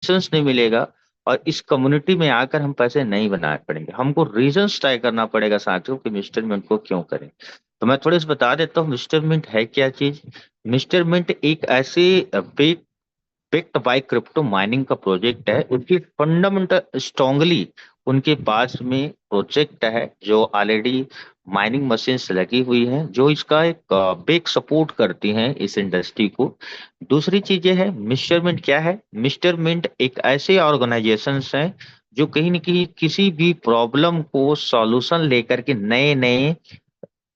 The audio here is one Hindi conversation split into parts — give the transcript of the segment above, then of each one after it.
लाइसेंस नहीं मिलेगा और इस कम्युनिटी में आकर हम पैसे नहीं बना पड़ेंगे। हमको रीजंस तय करना पड़ेगा साथियों कि मिस्टर मिंट को क्यों करें। तो मैं थोड़े से बता देता हूँ मिस्टर मिंट है क्या चीज। मिस्टर मिंट एक ऐसी पिक्ड बाय क्रिप्टो माइनिंग का प्रोजेक्ट है। उसकी फंडामेंटल स्ट्रांगली उनके पास में प्रोजेक्ट है जो ऑलरेडी माइनिंग मशीन्स लगी हुई हैं जो इसका एक बिग सपोर्ट करती हैं इस इंडस्ट्री को। दूसरी चीज ये है मिस्टर मिंट क्या है। मिस्टर मिंट एक ऐसे ऑर्गेनाइजेशन है जो कहीं न कहीं किसी भी प्रॉब्लम को सॉल्यूशन लेकर के नए नए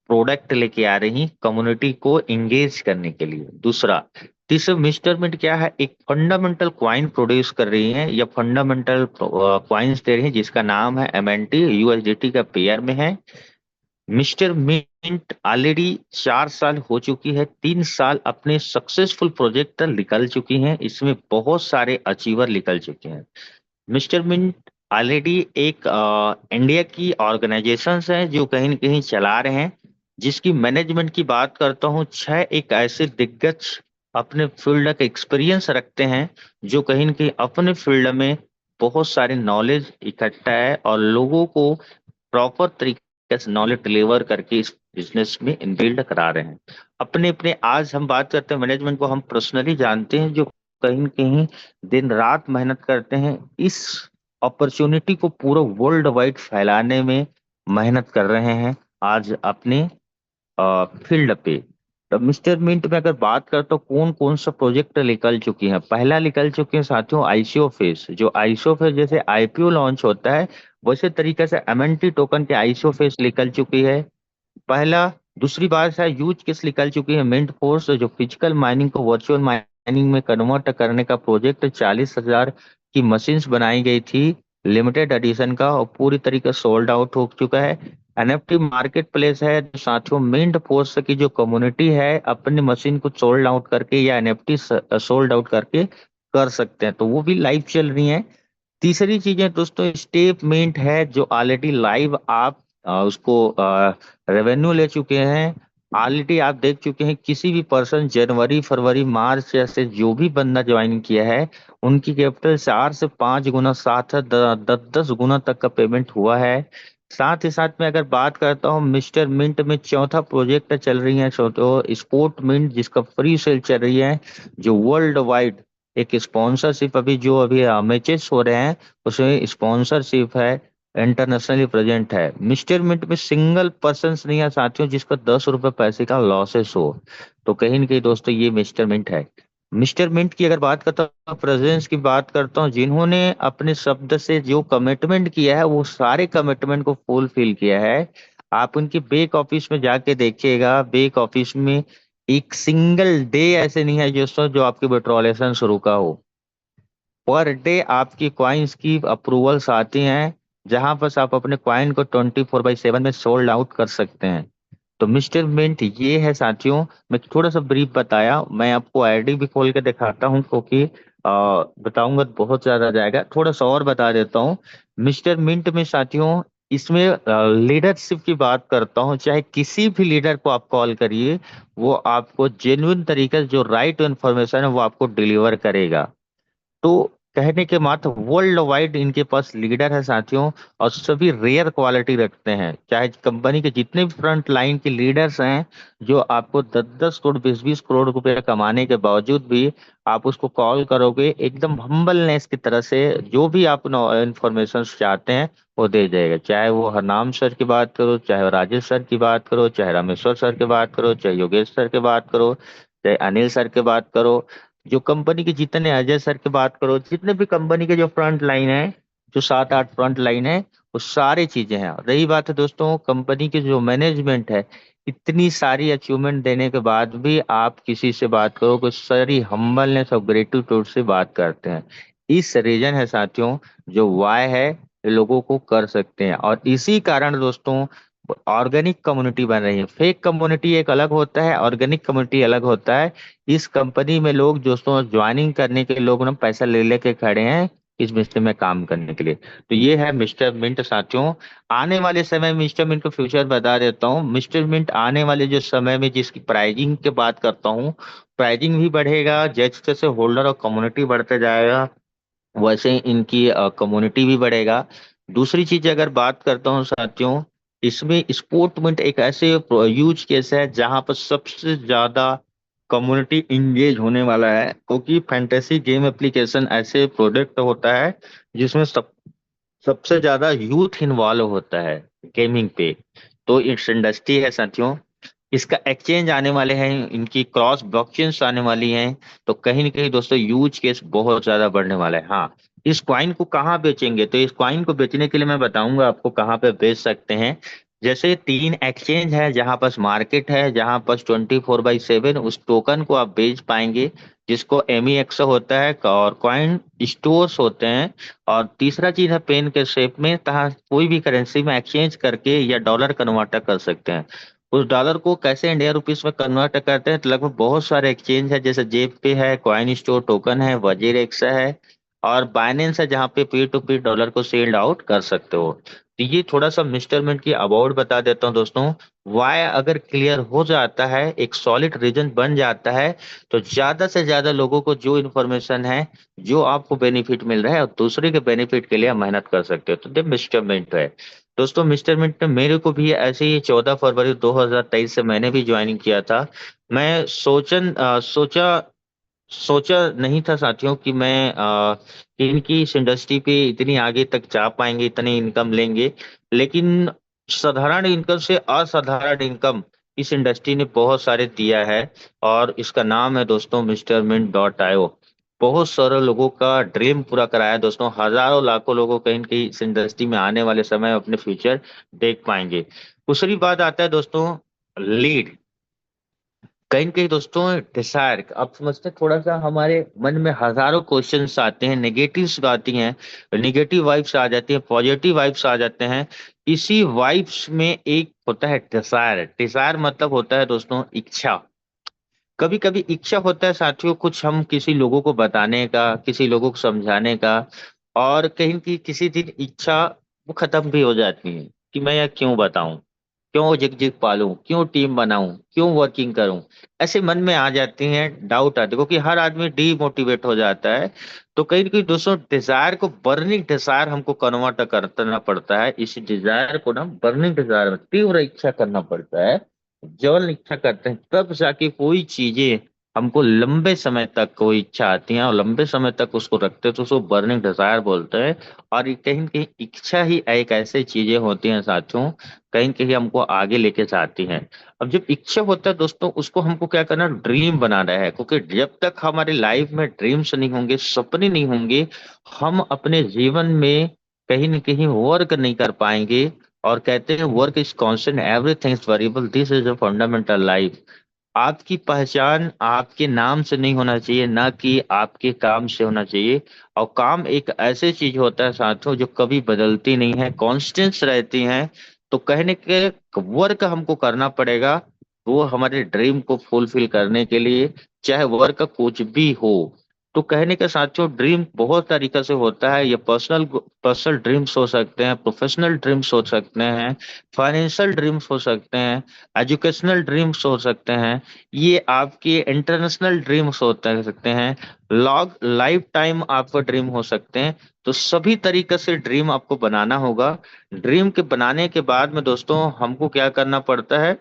प्रोडक्ट लेके आ रही कम्युनिटी को एंगेज करने के लिए। दूसरा तीसरा मिस्टर मिंट क्या है एक फंडामेंटल क्वाइन प्रोड्यूस कर रही है या फंडामेंटल क्वाइंस दे रही है जिसका नाम है एमएनटी यूएसडीटी का पेयर में है। मिस्टर मिंट ऑलरेडी 4 साल हो चुकी है, 3 साल अपने सक्सेसफुल प्रोजेक्ट निकल चुकी हैं, इसमें बहुत सारे अचीवर निकल चुके हैं। मिस्टर मिंट ऑलरेडी एक इंडिया की ऑर्गेनाइजेशन है जो कहीं न कहीं चला रहे हैं। जिसकी मैनेजमेंट की बात करता हूँ, 6 एक ऐसे दिग्गज अपने फील्ड का एक्सपीरियंस रखते हैं जो कहीं न कहीं अपने फील्ड में बहुत सारे नॉलेज इकट्ठा है और लोगों को प्रॉपर तरीके से नॉलेज डिलीवर करके इस बिजनेस में बिल्ड करा रहे हैं। अपने अपने आज हम बात करते हैं मैनेजमेंट को हम पर्सनली जानते हैं जो कहीं न कहीं दिन रात मेहनत करते हैं इस अपॉर्चुनिटी को पूरा वर्ल्ड वाइड फैलाने में मेहनत कर रहे हैं आज अपने फील्ड पे। तो मिस्टर मिंट में अगर बात करते हो कौन कौन सा प्रोजेक्ट निकल चुकी हैं, पहला निकल चुके हैं साथियों आईसीओ फेस। जो आईसीओ फेस जैसे आईपीओ लॉन्च होता है वैसे तरीके से एमएनटी टोकन के आईसीओ फेस निकल चुकी है पहला। दूसरी बात है यूज केस निकल चुकी है मिंट फोर्स जो फिजिकल माइनिंग को वर्चुअल माइनिंग में कन्वर्ट करने का प्रोजेक्ट 40,000 की मशीन्स बनाई गई थी लिमिटेड एडिशन का और पूरी तरीके सोल्ड आउट हो चुका है। एनएफटी मार्केट प्लेस है जो साथियों मिंट फोर्स की जो कम्युनिटी है अपनी मशीन को सोल्ड आउट करके या एनएफटी सोल्ड आउट करके कर सकते हैं तो वो भी लाइव चल रही है। तीसरी चीजें दोस्तों स्टेप मिंट है जो ऑलरेडी लाइव आप उसको रेवेन्यू ले चुके हैं। ऑलरेडी आप देख चुके हैं किसी भी पर्सन जनवरी फरवरी मार्च से जो भी बंदा ज्वाइन किया है उनकी कैपिटल 4 से 5 गुना 7 10 10 गुना तक का पेमेंट हुआ है। साथ ही साथ में अगर बात करता हूँ मिस्टर मिंट में चौथा प्रोजेक्ट चल रही है स्पोर्ट मिंट जिसका फ्री सेल चल रही है जो वर्ल्ड वाइड एक स्पॉन्सरशिप अभी जो अभी मैचेस हो रहे हैं उसमें स्पॉन्सरशिप है इंटरनेशनली प्रेजेंट है। मिस्टर मिंट में सिंगल पर्सन नहीं है साथियों जिसका 10 रुपए पैसे का लॉसेस हो। तो कहीं ना कहीं दोस्तों ये मिस्टर मिंट है। मिस्टर मिंट की अगर बात करता हूँ प्रेजेंस की बात करता हूँ जिन्होंने अपने शब्द से जो कमिटमेंट किया है वो सारे कमिटमेंट को फुलफिल किया है। आप उनकी बेक ऑफिस में जाके देखिएगा बेक ऑफिस में एक सिंगल डे ऐसे नहीं है जो आपके विड्रॉलेशन शुरू का हो। पर डे आपकी क्वाइंस की अप्रूवल्स आती हैं जहां पर आप अपने क्वाइन को 24/7 में सोल्ड आउट कर सकते हैं। तो मिस्टर मिंट ये है साथियों। मैं थोड़ा सा ब्रीफ बताया मैं आपको आईडी भी खोल के दिखाता हूँ क्योंकि बताऊंगा तो बहुत ज्यादा जाएगा थोड़ा सा और बता देता हूँ। मिस्टर मिंट में साथियों इसमें लीडरशिप की बात करता हूँ चाहे किसी भी लीडर को आप कॉल करिए वो आपको जेन्युइन तरीके से जो राइट इन्फॉर्मेशन है वो आपको डिलीवर करेगा। तो कहने के मात्र वर्ल्ड वाइड इनके पास लीडर है साथियों और सभी रेयर क्वालिटी रखते हैं चाहे कंपनी के जितने भी फ्रंट लाइन के लीडर्स हैं जो आपको 10-10 करोड़ 20-20 करोड़ रुपए कमाने के बावजूद भी आप उसको कॉल करोगे एकदम हम्बलनेस की तरह से जो भी आप इंफॉर्मेशन चाहते हैं वो दे जाएगा। चाहे वो हरनाम सर की बात करो चाहे राजेश सर की बात करो चाहे रामेश्वर सर की बात करो चाहे योगेश सर की बात करो चाहे अनिल सर की बात करो जो कंपनी के जितने अजय सर की बात करो जितने भी कंपनी के जो फ्रंट लाइन है जो 7-8 फ्रंट लाइन है वो सारी चीजें हैं। रही बात है दोस्तों कंपनी की जो मैनेजमेंट है इतनी सारी अचीवमेंट देने के बाद भी आप किसी से बात करो तो सारी हम्बलनेस और ग्रेटिट्यूड से बात करते हैं। इस रीजन है साथियों जो वाई है ये लोगों को कर सकते हैं और इसी कारण दोस्तों ऑर्गेनिक कम्युनिटी बन रही है। फेक कम्युनिटी एक अलग होता है ऑर्गेनिक कम्युनिटी अलग होता है। इस कंपनी में लोग दोस्तों ज्वाइनिंग करने के लोग ना पैसा ले लेके खड़े हैं इस मिस्टर में काम करने के लिए। तो ये है मिस्टर मिंट साथियों। आने वाले समय में मिस्टर मिंट को फ्यूचर बता देता हूँ। मिस्टर मिंट आने वाले जो समय में जिसकी प्राइजिंग की बात करता हूँ प्राइजिंग भी बढ़ेगा जैसे जैसे होल्डर और कम्युनिटी बढ़ते जाएगा वैसे इनकी कम्युनिटी भी बढ़ेगा। दूसरी चीज अगर बात करता हूँ साथियों, इसमें स्पोर्टमेंट एक ऐसे यूज केस है जहां पर सबसे ज्यादा कम्युनिटी इंगेज होने वाला है, क्योंकि फैंटेसी गेम एप्लीकेशन ऐसे प्रोडक्ट होता है जिसमें सबसे ज्यादा यूथ इन्वॉल्व होता है गेमिंग पे। तो इट्स इंडस्ट्री है साथियों, इसका एक्सचेंज आने वाले हैं, इनकी क्रॉस ब्लॉकचेन्स आने वाली हैं। तो कहीं ना कहीं दोस्तों यूज केस बहुत ज्यादा बढ़ने वाला है। हाँ, इस क्वाइन को कहाँ बेचेंगे, तो इस क्वाइन को बेचने के लिए मैं बताऊंगा आपको कहाँ पे बेच सकते हैं। जैसे 3 एक्सचेंज है जहां पास मार्केट है, जहां पास 24/7 उस टोकन को आप बेच पाएंगे, जिसको MEX होता है, और कॉइन स्टोर्स होते हैं। और तीसरा चीज है पेन के शेप में, तहाँ कोई भी करेंसी में एक्सचेंज करके या डॉलर कन्वर्ट कर सकते हैं। उस डॉलर को कैसे इंडिया रुपीस में कन्वर्ट करते हैं, तो लगभग बहुत सारे एक्सचेंज है, जैसे जेप पे है, कॉइन स्टोर टोकन है, वजीर एक्स है, और बाइनेंस है जहाँ पे पीर टू पीर डॉलर को सेल आउट कर सकते हो। तो ये थोड़ा सा मिस्टर मिंट की अबाउट बता देता हूँ दोस्तों। वाई अगर क्लियर हो जाता है, एक सॉलिड रीजन बन जाता है, तो ज्यादा से ज्यादा लोगों को जो इन्फॉर्मेशन है, जो आपको बेनिफिट मिल रहा है, और दूसरे के बेनिफिट के लिए आप मेहनत कर सकते हो, तो ये मिस्टर मिंट है दोस्तों। मिस्टर मिंट ने मेरे को भी ऐसे ही 14 फरवरी 2023 से मैंने भी ज्वाइनिंग किया था। मैं सोचा नहीं था साथियों कि मैं इनकी इस इंडस्ट्री पे इतनी आगे तक जा पाएंगे, इतनी इनकम लेंगे। लेकिन साधारण इनकम से असाधारण इनकम इस इंडस्ट्री ने बहुत सारे दिया है। और इसका नाम है दोस्तों Mrmint.io। बहुत सारे लोगों का ड्रीम पूरा कराया है दोस्तों, हजारों लाखों लोगं कहीं न कहीं इस इंडस्ट्री में आने वाले समय में अपने फ्यूचर देख पाएंगे। दूसरी बात आता है दोस्तों, लीड। कहीं न कहीं दोस्तों डिसायर, आप समझते हैं, थोड़ा सा हमारे मन में हजारों क्वेश्चंस आते हैं, नेगेटिव्स आती हैं, नेगेटिव वाइब्स आ जाती हैं, पॉजिटिव वाइब्स आ जाते हैं। इसी वाइब्स में एक होता है डिसायर। डिसायर मतलब होता है दोस्तों इच्छा। कभी कभी इच्छा होता है साथियों कुछ हम किसी लोगों को बताने का, किसी लोगों को समझाने का, और कहीं की किसी दिन इच्छा वो खत्म भी हो जाती है कि मैं यह क्यों बताऊं, क्यों जिग जिग पालूं, क्यों टीम बनाऊं, क्यों वर्किंग करूं। ऐसे मन में आ जाती हैं, डाउट आते, क्योंकि हर आदमी डीमोटिवेट हो जाता है। तो कहीं ना कहीं दोस्तों डिजायर को बर्निंग डिजायर हमको कन्वर्ट करना पड़ता है। इस डिजायर को ना बर्निंग डिजायर में तीव्र इच्छा करना पड़ता है। जल इच्छा करते हैं तब जाके कोई चीजें हमको लंबे समय तक कोई इच्छा आती है, और लंबे समय तक उसको रखते हैं, तो उसको बर्निंग डिजायर बोलते हैं। और ये कहीं न कहीं इच्छा ही एक ऐसी चीजें होती हैं साथियों, कहीं न कहीं हमको आगे लेके जाती हैं। अब जब इच्छा होता है दोस्तों, उसको हमको क्या करना, ड्रीम बनाना है, क्योंकि जब तक हमारी लाइफ में ड्रीम्स नहीं होंगे, सपने नहीं होंगे, हम अपने जीवन में कहीं न कहीं वर्क नहीं कर पाएंगे। और कहते हैं work is constant, everything is variable, this is a fundamental life. आपकी पहचान आपके नाम से नहीं होना चाहिए, ना कि आपके काम से होना चाहिए। और काम एक ऐसे चीज होता है साथियों जो कभी बदलती नहीं है, कॉन्स्टेंट्स रहती हैं। तो कहने के वर्क हमको करना पड़ेगा, वो हमारे ड्रीम को फुलफिल करने के लिए, चाहे वर्क कुछ भी हो। तो कहने के साथियों ड्रीम बहुत तरीका से होता है, ये पर्सनल पर्सनल ड्रीम्स हो सकते हैं, प्रोफेशनल ड्रीम्स हो सकते हैं, फाइनेंशियल ड्रीम्स हो सकते हैं, एजुकेशनल ड्रीम्स हो सकते हैं, ये आपके इंटरनेशनल ड्रीम्स हो सकते हैं, लॉग लाइफ टाइम आपका ड्रीम हो सकते हैं। तो सभी तरीके से ड्रीम आपको बनाना होगा। ड्रीम के बनाने के बाद में दोस्तों हमको क्या करना पड़ता है,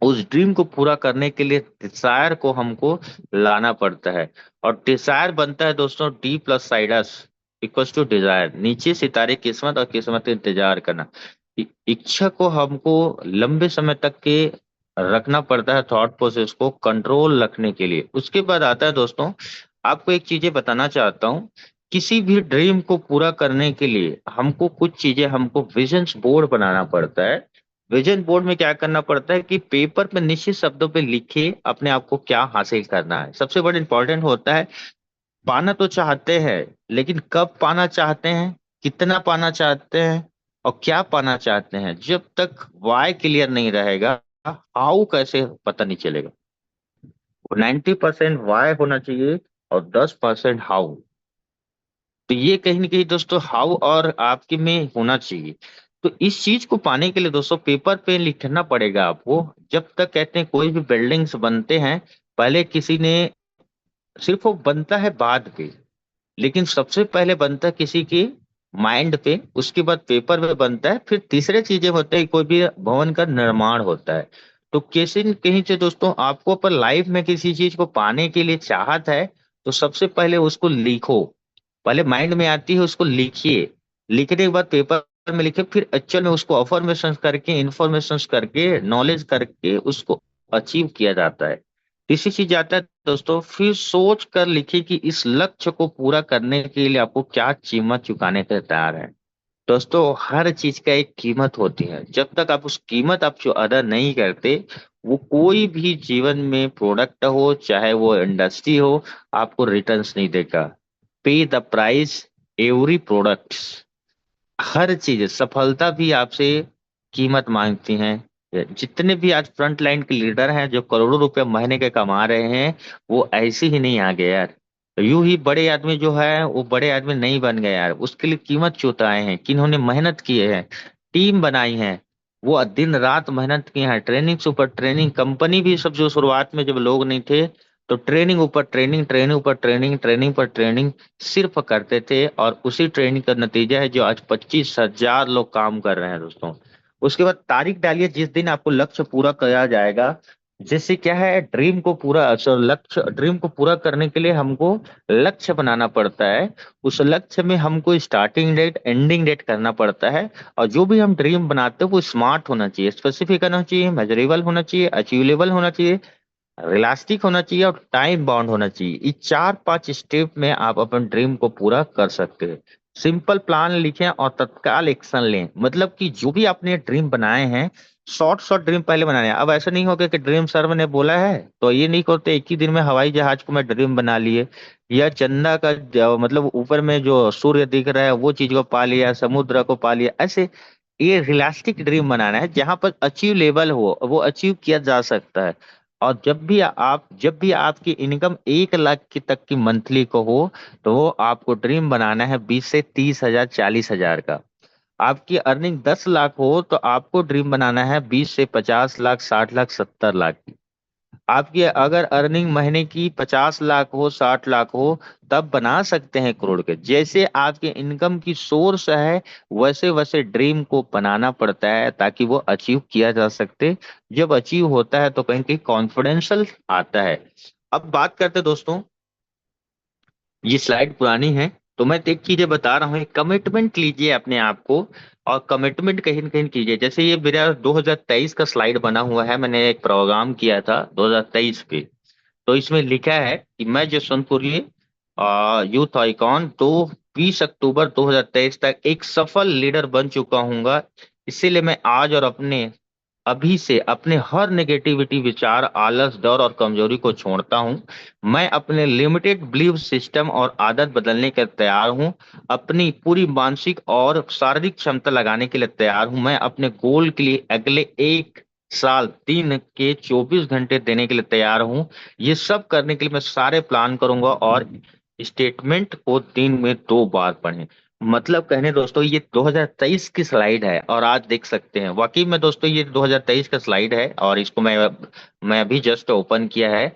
उस ड्रीम को पूरा करने के लिए डिजायर को हमको लाना पड़ता है। और डिजायर बनता है दोस्तों D+S इक्वल्स टू डिजायर, नीचे सितारे किस्मत और किस्मत इंतजार करना। इच्छा को हमको लंबे समय तक के रखना पड़ता है, थॉट प्रोसेस को कंट्रोल रखने के लिए। उसके बाद आता है दोस्तों, आपको एक चीजें बताना चाहता हूँ। किसी भी ड्रीम को पूरा करने के लिए हमको कुछ चीजें, हमको विजन्स बोर्ड बनाना पड़ता है। विजन बोर्ड में क्या करना पड़ता है कि पेपर पे निश्चित शब्दों पे लिखे अपने आप को क्या हासिल करना है। सबसे बड़ा इंपॉर्टेंट होता है, पाना तो चाहते हैं, लेकिन कब पाना चाहते हैं, कितना पाना चाहते हैं, और क्या पाना चाहते हैं। जब तक वाई क्लियर नहीं रहेगा, हाउ कैसे पता नहीं चलेगा। 90% वाई होना चाहिए और 10% हाउ। तो ये कहीं ना कहीं दोस्तों हाउ और आपके में होना चाहिए। तो इस चीज को पाने के लिए दोस्तों पेपर पे लिखना पड़ेगा आपको। जब तक कहते हैं कोई भी बिल्डिंग्स बनते हैं, पहले किसी ने, सिर्फ वो बनता है बाद पे, लेकिन सबसे पहले बनता है किसी की माइंड पे, उसके बाद पेपर पे बनता है, फिर तीसरे चीजें होते हैं, कोई भी भवन का निर्माण होता है। तो किसी न कहीं से दोस्तों आपको पर लाइफ में किसी चीज को पाने के लिए चाहत है, तो सबसे पहले उसको लिखो। पहले माइंड में आती है उसको लिखिए, लिखने के बाद पेपर में लिखे, फिर एक्चुअल में उसको अफर्मेशन करके, इंफॉर्मेशन करके, नॉलेज करके उसको अचीव किया जाता है। तीसरी चीज आता है दोस्तों, फिर सोच कर लिखिए कि इस लक्ष्य को पूरा करने के लिए आपको क्या कीमत चुकाने के तैयार है। दोस्तों हर चीज का एक कीमत होती है, जब तक आप उस कीमत आप जो अदा नहीं करते, वो कोई भी जीवन में प्रोडक्ट हो चाहे वो इंडस्ट्री हो, आपको रिटर्न्स नहीं देगा। पे द प्राइस एवरी प्रोडक्ट्स। हर चीज, सफलता भी आपसे कीमत मांगती हैं। जितने भी आज फ्रंट लाइन के लीडर हैं जो करोड़ों रुपए महीने के कमा रहे हैं, वो ऐसे ही नहीं आ गए यार। यूं ही बड़े आदमी जो है वो बड़े आदमी नहीं बन गए यार, उसके लिए कीमत चुकाए हैं, किन्होंने मेहनत किए हैं, टीम बनाई है, वो दिन रात मेहनत की है, ट्रेनिंग सुपर ट्रेनिंग, कंपनी भी सब जो शुरुआत में जब लोग नहीं थे, तो ट्रेनिंग ऊपर ट्रेनिंग, ट्रेनिंग ऊपर ट्रेनिंग, ट्रेनिंग पर ट्रेनिंग सिर्फ करते थे, और उसी ट्रेनिंग का नतीजा है जो आज 25,000 लोग काम कर रहे हैं दोस्तों। उसके बाद तारीख डालिए जिस दिन आपको लक्ष्य पूरा किया जाएगा। जैसे क्या है, ड्रीम को पूरा लक्ष्य, ड्रीम को पूरा करने के लिए हमको लक्ष्य बनाना पड़ता है। उस लक्ष्य में हमको स्टार्टिंग डेट एंडिंग डेट करना पड़ता है। और जो भी हम ड्रीम बनाते हैं वो स्मार्ट होना चाहिए, स्पेसिफिक होना चाहिए, मेजरेबल होना चाहिए, अचीवेबल होना चाहिए, रियलिस्टिक होना चाहिए, और टाइम बाउंड होना चाहिए। ये 4-5 स्टेप में आप अपने ड्रीम को पूरा कर सकते हैं। सिंपल प्लान लिखें और तत्काल एक्शन लें, मतलब कि जो भी आपने ड्रीम बनाए हैं, शॉर्ट शॉर्ट ड्रीम पहले बनाने हैं। अब ऐसा नहीं होगा कि ड्रीम सर ने बोला है तो ये नहीं करते एक ही दिन में हवाई जहाज को मैं ड्रीम बना लिए, या चंदा का मतलब ऊपर में जो सूर्य दिख रहा है वो चीज को पा लिया, समुद्र को पा लिया, ऐसे। ये रियलिस्टिक ड्रीम बनाना है जहां पर अचीव लेवल हो, वो अचीव किया जा सकता है। और जब भी आपकी इनकम 1 लाख की तक की मंथली को हो, तो वो आपको ड्रीम बनाना है 20 से 30 हजार, 40 हजार का। आपकी अर्निंग 10 लाख हो तो आपको ड्रीम बनाना है 20 से 50 लाख, 60 लाख, 70 लाख की। आपकी अगर अर्निंग महीने की 50 लाख हो, 60 लाख हो, तब बना सकते हैं करोड़ के। जैसे आपके इनकम की सोर्स है, वैसे वैसे ड्रीम को बनाना पड़ता है ताकि वो अचीव किया जा सकते। जब अचीव होता है तो कहीं कहीं कॉन्फिडेंशियल आता है। अब बात करते हैं दोस्तों, ये स्लाइड पुरानी है तो मैं एक चीजें बता रहा हूँ, कमिटमेंट लीजिए अपने आप को, और कमिटमेंट कहीं न कहीं कीजिए। जैसे ये मेरा 2023 का स्लाइड बना हुआ है, मैंने एक प्रोग्राम किया था 2023 पे। तो इसमें लिखा है कि मैं जसवंतपुरी यूथ आइकॉन तो 20 अक्टूबर 2023 तक एक सफल लीडर बन चुका हूंगा। इसीलिए मैं आज और अपने अभी से अपने हर नेगेटिविटी विचार, आलस, डर और कमजोरी को छोड़ता हूं। मैं अपने लिमिटेड बिलीफ सिस्टम और आदत बदलने के तैयार हूं। अपनी पूरी मानसिक और शारीरिक क्षमता लगाने के लिए तैयार हूं। मैं अपने गोल के लिए अगले 1 साल दिन के 24 घंटे देने के लिए तैयार हूं। ये सब करने के लिए मैं सारे प्लान करूंगा, और स्टेटमेंट को दिन में 2 बार पढ़ें। मतलब कहने दोस्तों ये 2023 की स्लाइड है, और आज देख सकते हैं वाकई में दोस्तों ये 2023 का स्लाइड है, और इसको मैं अभी जस्ट ओपन किया है।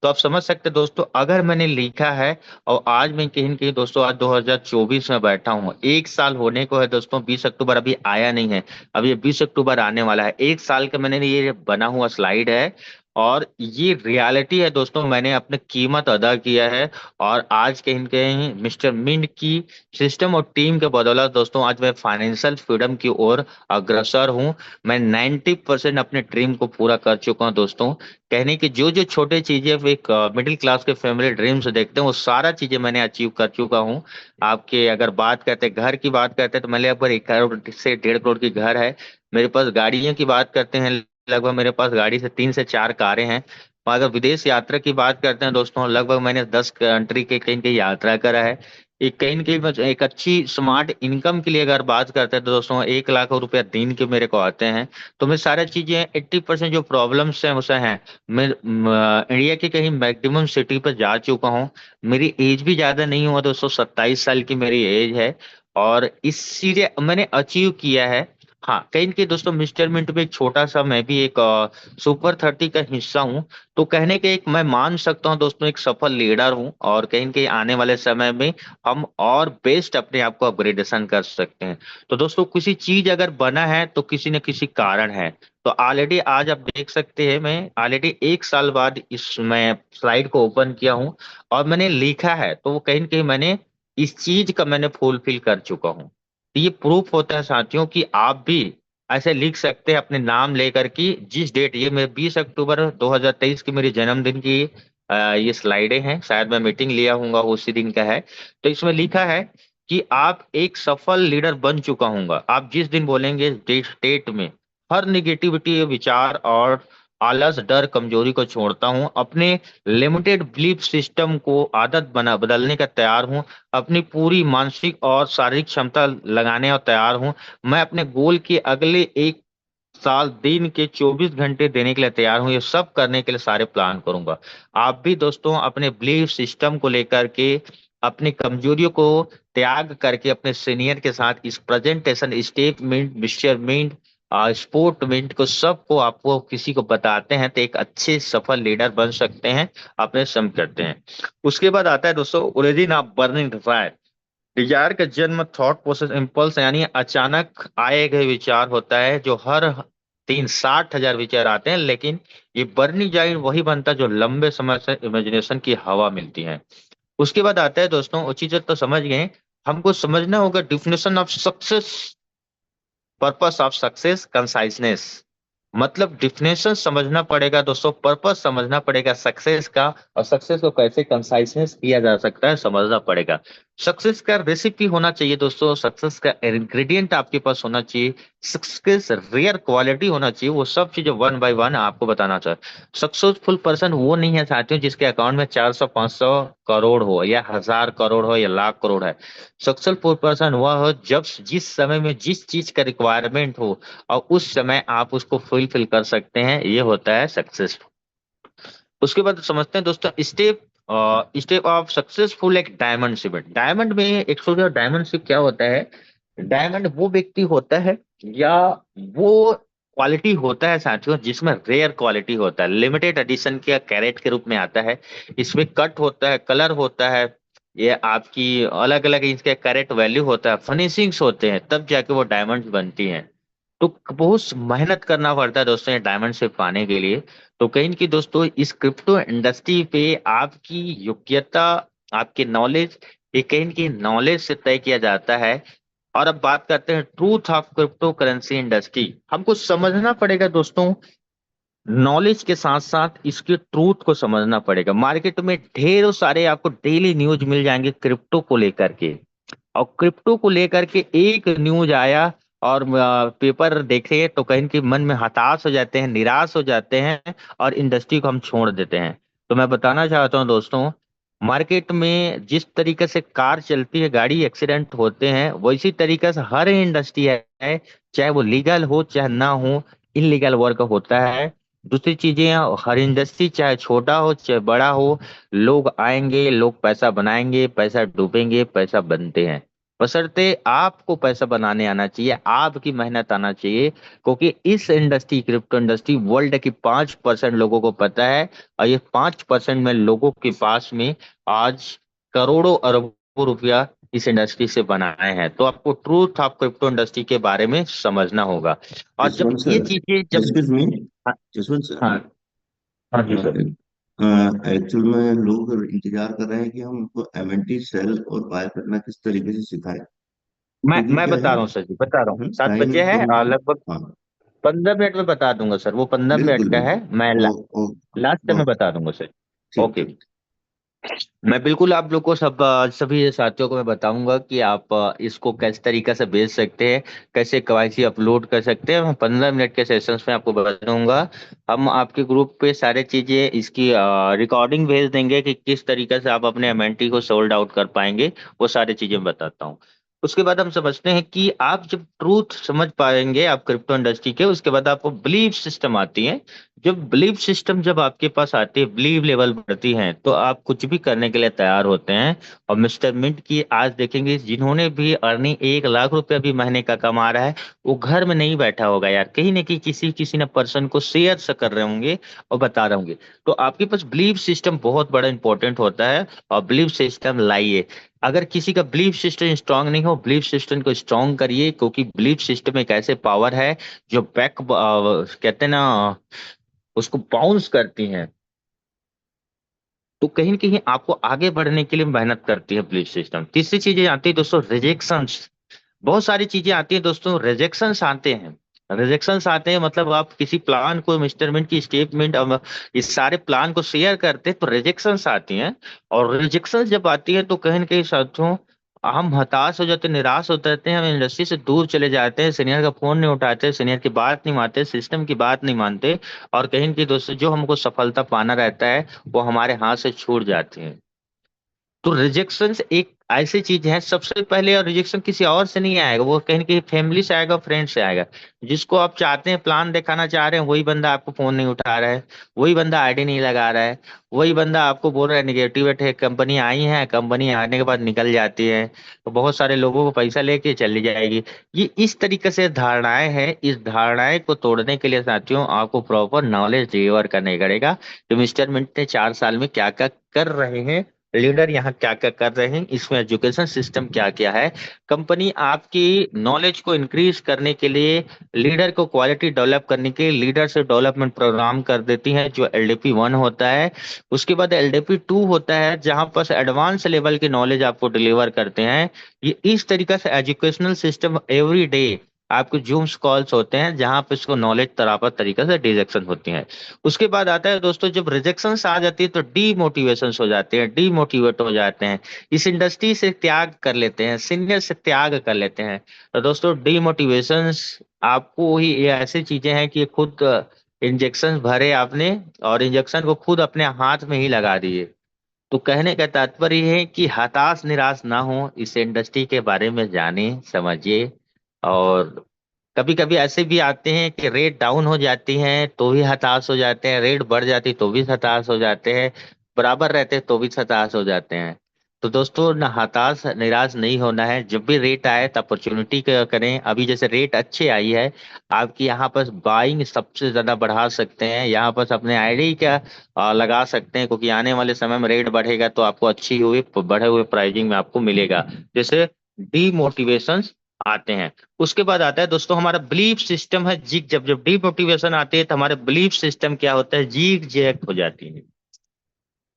तो आप समझ सकते हैं दोस्तों, अगर मैंने लिखा है, और आज मैं कहीं न कहीं दोस्तों आज 2024 में बैठा हूँ, 1 साल होने को है दोस्तों, 20 अक्टूबर अभी आया नहीं है, अब ये 20 अक्टूबर आने वाला है। 1 साल का मैंने ये बना हुआ स्लाइड है, और ये रियलिटी है दोस्तों, मैंने अपनी कीमत अदा किया है। और आज कहीं न कहीं मिस्टर मिंट की सिस्टम और टीम के बदौलत दोस्तों आज मैं फाइनेंशियल फ्रीडम की ओर अग्रसर हूं। मैं 90% अपने ड्रीम को पूरा कर चुका हूं दोस्तों। कहने की जो जो छोटे चीजें एक मिडिल क्लास के फैमिली ड्रीम से देखते हैं, वो सारा चीजें मैंने अचीव कर चुका हूं। आपके अगर बात करते हैं घर की बात करते हैं, तो मेरे लगभग 1 करोड़ से 1.5 करोड़ की घर है। मेरे पास गाड़ियों की बात करते हैं, लगभग मेरे पास गाड़ी से 3 से 4 कारें हैं। और अगर विदेश यात्रा की बात करते हैं दोस्तों, लगभग मैंने 10 कंट्री के कहीं कहीं यात्रा करा है। एक कहीं न कहीं एक अच्छी स्मार्ट इनकम के लिए अगर बात करते हैं तो दोस्तों 1 लाख रुपया दिन के मेरे को आते हैं। तो मैं सारी चीजें 80% जो प्रॉब्लम्स हैं उसे हैं, मैं इंडिया के कहीं मैक्सिमम सिटी पर जा चुका हूँ। मेरी एज भी ज्यादा नहीं हुआ दोस्तों, 27 साल की मेरी एज है। और इस चीजें मैंने अचीव किया है। हाँ, कहीं न कहीं दोस्तों मिस्टर मिंट में एक छोटा सा मैं भी एक सुपर 30 का हिस्सा हूँ। तो कहने के एक मैं मान सकता हूँ दोस्तों, एक सफल लीडर हूँ, और कहीं न कहीं आने वाले समय में हम और बेस्ट अपने आप को अपग्रेडेशन कर सकते हैं। तो दोस्तों किसी चीज अगर बना है तो किसी न किसी कारण है। तो ऑलरेडी आज आप देख सकते हैं, मैं ऑलरेडी 1 साल बाद इस मैं स्लाइड को ओपन किया हूँ और मैंने लिखा है, तो वो कहीं न कहीं मैंने इस चीज का मैंने फुलफिल कर चुका हूँ। तो ये प्रूफ होता है साथियों कि आप भी ऐसे लिख सकते हैं अपने नाम लेकर, कि जिस डेट, ये मेरे 20 अक्टूबर 2023 की मेरी जन्मदिन की ये स्लाइडें हैं, शायद मैं मीटिंग लिया हूँगा उसी दिन का है। तो इसमें लिखा है कि आप एक सफल लीडर बन चुका हूँगा। आप जिस दिन बोलेंगे डेट डेट में, हर निगेटिविटी विचार और आलस डर कमजोरी को छोड़ता हूँ, अपने लिमिटेड बिलीफ सिस्टम को आदत बना बदलने का तैयार हूँ, अपनी पूरी मानसिक और शारीरिक क्षमता लगाने और तैयार हूं। मैं अपने गोल के अगले 1 साल दिन के 24 घंटे देने के लिए तैयार हूं। ये सब करने के लिए सारे प्लान करूंगा। आप भी दोस्तों अपने बिलीफ सिस्टम को लेकर के, अपनी कमजोरियों को त्याग करके, अपने सीनियर के साथ इस प्रेजेंटेशन स्टेटमेंट मेजरमेंट स्पोर्टमेंट को सबको आपको किसी को बताते हैं तो एक अच्छे सफल लीडर बन सकते हैं, अपने सम करते हैं। उसके बाद आता है दोस्तों origin of burning desire. Desire का जन्म थॉट प्रोसेस इम्पल्स यानी अचानक आए गए विचार होता है, जो हर 60,000 विचार आते हैं, लेकिन ये बर्निंग डिजायर वही बनता है जो लंबे समय से इमेजिनेशन की हवा मिलती है। उसके बाद आता है दोस्तों, वो चीज तो समझ गए, हमको समझना होगा definition of success, purpose of success, conciseness. मतलब डिफिनेशन समझना पड़ेगा दोस्तों, पर्पस समझना पड़ेगा सक्सेस का, और सक्सेस को कैसे कंसाइजनेस किया जा सकता है समझना पड़ेगा। सक्सेस का रेसिपी होना चाहिए दोस्तों, सक्सेस का इंग्रेडिएंट आपके पास होना चाहिए, सक्सेस रेयर क्वालिटी होना चाहिए, वो सब चीजें वन बाय वन आपको बताना चाहिए। सक्सेसफुल पर्सन वो नहीं है साथियों जिसके अकाउंट में 400 500 करोड़ हो, या 1,000 करोड़ हो, या लाख करोड़ है। सक्सेसफुल पर्सन वह हो जब जिस समय में जिस चीज का रिक्वायरमेंट हो, और उस समय आप उसको फुलफिल कर सकते हैं, ये होता है सक्सेस। उसके बाद समझते हैं दोस्तों स्टेप स्टेप ऑफ सक्सेसफुल एक डायमंड शिप। डायमंड में एक सोचा, डायमंड शिप क्या होता है? डायमंड वो व्यक्ति होता है, या वो क्वालिटी होता है साथियों जिसमें रेयर क्वालिटी होता है, लिमिटेड एडिशन के कैरेट के रूप में आता है। इसमें कट होता है, कलर होता है, ये आपकी अलग अलग इसके कैरेट वैल्यू होता है, फिनिशिंग्स होते हैं, तब जाके वो डायमंड बनती हैं। तो बहुत मेहनत करना पड़ता है दोस्तों ये डायमंड शिप पाने के लिए। तो कहीं की दोस्तों इस क्रिप्टो इंडस्ट्री पे आपकी योग्यता, आपके नॉलेज, ये कहीं की नॉलेज से तय किया जाता है। और अब बात करते हैं truth of crypto currency industry. हमको समझना पड़ेगा दोस्तों, नॉलेज के साथ साथ इसके ट्रूथ को समझना पड़ेगा। मार्केट में ढेरों सारे आपको डेली न्यूज मिल जाएंगे क्रिप्टो को लेकर के, और क्रिप्टो को लेकर के एक न्यूज आया और पेपर देखे तो कहीं के मन में हताश हो जाते हैं, निराश हो जाते हैं, और इंडस्ट्री को हम छोड़ देते हैं। तो मैं बताना चाहता हूं दोस्तों, मार्केट में जिस तरीके से कार चलती है, गाड़ी एक्सीडेंट होते हैं, वैसी तरीके से हर इंडस्ट्री है, चाहे वो लीगल हो चाहे ना हो, इलीगल वर्क होता है। दूसरी चीजें, हर इंडस्ट्री चाहे छोटा हो चाहे बड़ा हो, लोग आएंगे, लोग पैसा बनाएंगे, पैसा डूबेंगे, पैसा बनते हैं। बशर्ते आपको पैसा बनाने आना चाहिए, आपकी मेहनत आना चाहिए, क्योंकि इस इंडस्ट्री, क्रिप्टो इंडस्ट्री, वर्ल्ड की 5% लोगों को पता है, और ये 5% में लोगों के पास में आज करोड़ों अरबों रुपया इस इंडस्ट्री से बनाए हैं। तो आपको ट्रूथ ऑफ क्रिप्टो इंडस्ट्री के बारे में समझना होगा। और जब जसवंत ये सर, चीजें जब एक्सक्यूज मी, हाँ, जसवंत सर, हाँ, हाँ जी सर। एक्चुअल में लोग इंतजार कर रहे हैं कि हम उनको एमएनटी सेल और बाय करना किस तरीके से सिखाएं। क्योंकि मैं क्या बता है, रहा हूँ सर जी, बता रहा हूँ, 7 बजे टाइम है कम। लगभग हाँ, 15 मिनट में बता दूंगा सर, वो 15 मिनट बिल्कुल का है, बिल्कुल। मैं ओ, ओ, लास्ट में ओके, बता दूंगा सर। ठीक ओके। ठीक। मैं बिल्कुल आप लोग को सभी साथियों को मैं बताऊंगा कि आप इसको किस तरीके से भेज सकते हैं, कैसे केवाईसी अपलोड कर सकते हैं। मैं 15 मिनट के सेशंस में आपको बताऊंगा। हम आपके ग्रुप पे सारे चीजें इसकी रिकॉर्डिंग भेज देंगे कि किस तरीके से आप अपने एमएनटी को सोल्ड आउट कर पाएंगे, वो सारी चीजें बताता हूँ। उसके बाद हम समझते हैं कि आप जब ट्रूथ समझ पाएंगे आप क्रिप्टो इंडस्ट्री के, उसके बाद आपको बिलीफ सिस्टम आती है, जब बिलीफ सिस्टम जब आपके पास आती है, बिलीव लेवल बढ़ती है, तो आप कुछ भी करने के लिए तैयार होते हैं। और मिस्टर मिंट की आज देखेंगे, जिन्होंने भी अर्निंग 1 लाख रुपया भी महीने का कमा रहा है, वो घर में नहीं बैठा होगा यार, कहीं ना कहीं किसी किसी न पर्सन को शेयर से कर रहे होंगे और बता रहे होंगे। तो आपके पास बिलीफ सिस्टम बहुत बड़ा इंपॉर्टेंट होता है, और बिलीफ सिस्टम लाइए। अगर किसी का बिलीफ सिस्टम स्ट्रांग नहीं हो, बिलीफ सिस्टम को स्ट्रांग करिए, क्योंकि बिलीफ सिस्टम एक ऐसे पावर है जो बैक कहते हैं ना, उसको बाउंस करती हैं। तो कहीं ना कहीं आपको आगे बढ़ने के लिए मेहनत करती है बिलीफ सिस्टम। तीसरी चीजें आती है दोस्तों, रिजेक्शंस। बहुत सारी चीजें आती हैं दोस्तों, रिजेक्शंस आते हैं। रिजेक्शंस आते हैं मतलब आप किसी प्लान को, इंस्टॉलमेंट की स्टेटमेंट, अब इस सारे प्लान को शेयर करते हैं तो रिजेक्शंस आती हैं। और रिजेक्शंस जब आती है तो कहीं ना कहीं साथियों, हम हताश हो जाते हैं, निराश हो जाते हैं, हम इंडस्ट्री से दूर चले जाते हैं, सीनियर का फोन नहीं उठाते, सीनियर की बात नहीं मानते, सिस्टम की बात नहीं मानते। और कहीं ना कहीं दोस्तों, जो हमको सफलता पाना रहता है वो हमारे हाथ से छूट जाती है। तो रिजेक्शन एक ऐसी चीज है, सबसे पहले, और रिजेक्शन किसी और से नहीं आएगा, वो कहीं ना कहीं फैमिली से आएगा, फ्रेंड से आएगा। जिसको आप चाहते हैं, प्लान दिखाना चाह रहे हैं, वही बंदा आपको फोन नहीं उठा रहा है, वही बंदा आईडी नहीं लगा रहा है, वही बंदा आपको बोल रहा है निगेटिव है, कंपनी आई है, कंपनी आने के बाद निकल जाती है, तो बहुत सारे लोगों को पैसा लेके चली जाएगी। ये इस तरीके से धारणाएं हैं, इस धारणाएं को तोड़ने के लिए साथियों आपको प्रॉपर नॉलेज डिलीवर करने पड़ेगा कि मिस्टर मिंट ने 4 साल में क्या क्या कर रहे हैं, लीडर यहाँ क्या क्या कर रहे हैं, इसमें एजुकेशन सिस्टम क्या क्या है। कंपनी आपकी नॉलेज को इंक्रीज करने के लिए, लीडर को क्वालिटी डेवलप करने के लिए लीडर से डेवलपमेंट प्रोग्राम कर देती है, जो LDP 1 होता है। उसके बाद LDP 2 होता है, जहां पर एडवांस लेवल की नॉलेज आपको डिलीवर करते हैं। ये इस तरीके से एजुकेशनल सिस्टम एवरी डे आपके जूम्स कॉल्स होते हैं, जहां पे इसको नॉलेज बराबर तरीके से डिजेक्शन होती है। उसके बाद आता है दोस्तों, जब रिजेक्शंस आ जाती है तो डीमोटिवेशन हो जाते हैं, डीमोटिवेट हो जाते हैं, इस इंडस्ट्री से त्याग कर लेते हैं, सीनियर से त्याग कर लेते हैं। तो दोस्तों डीमोटिवेशंस आपको ही, ये ऐसी चीजें हैं कि खुद इंजेक्शन भरे आपने, और इंजेक्शन को खुद अपने हाथ में ही लगा दिए। तो कहने का तात्पर्य ये है कि हताश निराश ना हो, इस इंडस्ट्री के बारे में जाने समझिए। और कभी कभी ऐसे भी आते हैं कि रेट डाउन हो जाती है तो भी हताश हो जाते हैं, रेट बढ़ जाती तो भी हताश हो जाते हैं, बराबर रहते हैं तो भी हताश हो जाते हैं। तो दोस्तों ना, हताश निराश नहीं होना है, जब भी रेट आए तो अपॉर्चुनिटी करें। अभी जैसे रेट अच्छी आई है, आपकी यहाँ पर बाइंग सबसे ज्यादा बढ़ा सकते हैं, यहाँ पर अपने आईडी का लगा सकते हैं, क्योंकि आने वाले समय में रेट बढ़ेगा तो आपको अच्छी हुई बढ़े हुए प्राइसिंग में आपको मिलेगा। जैसे डीमोटिवेशन आते हैं। उसके बाद आता है दोस्तों हमारा बिलीफ सिस्टम है जिग, जब जब डीमोटिवेशन आती है तो हमारे बिलीफ सिस्टम क्या होता है, जीग जैग हो जाती है।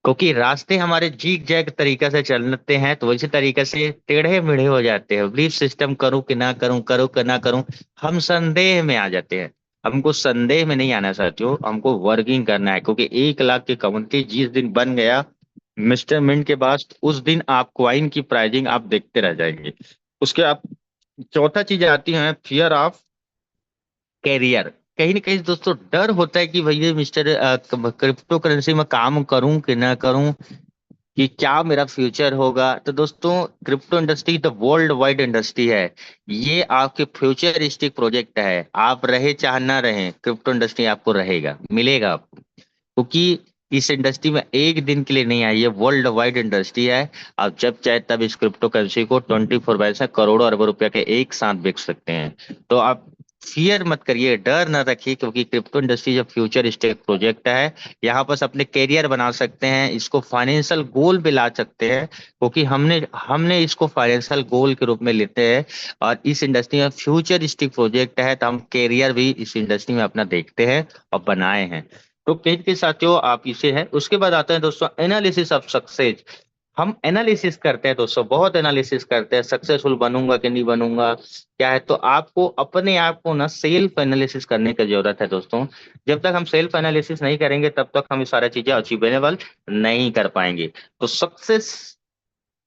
क्योंकि रास्ते हमारे जीग जैग तरीके से चलते हैं, तो वैसे तरीके से टेढ़े मेढ़े हो जाते हैं, बिलीफ सिस्टम करूं कि ना करूं, करूं कि ना करूं, हम संदेह में आ जाते हैं। हमको संदेह में नहीं आना साथियों, हमको वर्किंग करना है, क्योंकि 1 लाख की कम्युनिटी जिस दिन बन गया मिस्टर मिंट के पास, उस दिन आप क्वाइन की प्राइजिंग आप देखते रह जाएंगे। उसके आप चौथा चीज आती है, फियर ऑफ कैरियर। कहीं ना कहीं दोस्तों डर होता है कि भैया मिस्टर क्रिप्टो करेंसी में काम करूं कि ना करूं, कि क्या मेरा फ्यूचर होगा। तो दोस्तों क्रिप्टो इंडस्ट्री तो वर्ल्ड वाइड इंडस्ट्री है, ये आपके फ्यूचरिस्टिक प्रोजेक्ट है, आप रहे चाहे ना रहे, क्रिप्टो इंडस्ट्री आपको रहेगा, मिलेगा आपको। क्योंकि इस इंडस्ट्री में एक दिन के लिए नहीं आई है, वर्ल्ड वाइड इंडस्ट्री है। आप जब चाहे तब इस क्रिप्टो करेंसी को 24/7 से करोड़ों अरबों रुपया के एक साथ बेच सकते हैं। तो आप फियर मत करिए, डर न रखिए, क्योंकि क्रिप्टो इंडस्ट्री जब फ्यूचर स्टेक प्रोजेक्ट है, यहाँ पर अपने कैरियर बना सकते हैं, इसको फाइनेंशियल गोल भी ला सकते हैं, क्योंकि हमने हमने इसको फाइनेंशियल गोल के रूप में लेते हैं। और इस इंडस्ट्री में फ्यूचरिस्टिक प्रोजेक्ट है, तो हम कैरियर भी इस इंडस्ट्री में अपना देखते हैं और बनाए हैं। तो पेज के साथियों आप इसे है। उसके बाद आता है दोस्तों एनालिसिस ऑफ सक्सेस। हम एनालिसिस करते हैं दोस्तों, बहुत एनालिसिस करते हैं, सक्सेसफुल बनूंगा कि नहीं बनूंगा, क्या है। तो आपको अपने आप को ना सेल्फ एनालिसिस करने की जरूरत है दोस्तों। जब तक हम सेल्फ एनालिसिस नहीं करेंगे तब तक हम ये सारी चीजें अचीवेबल नहीं कर पाएंगे। तो success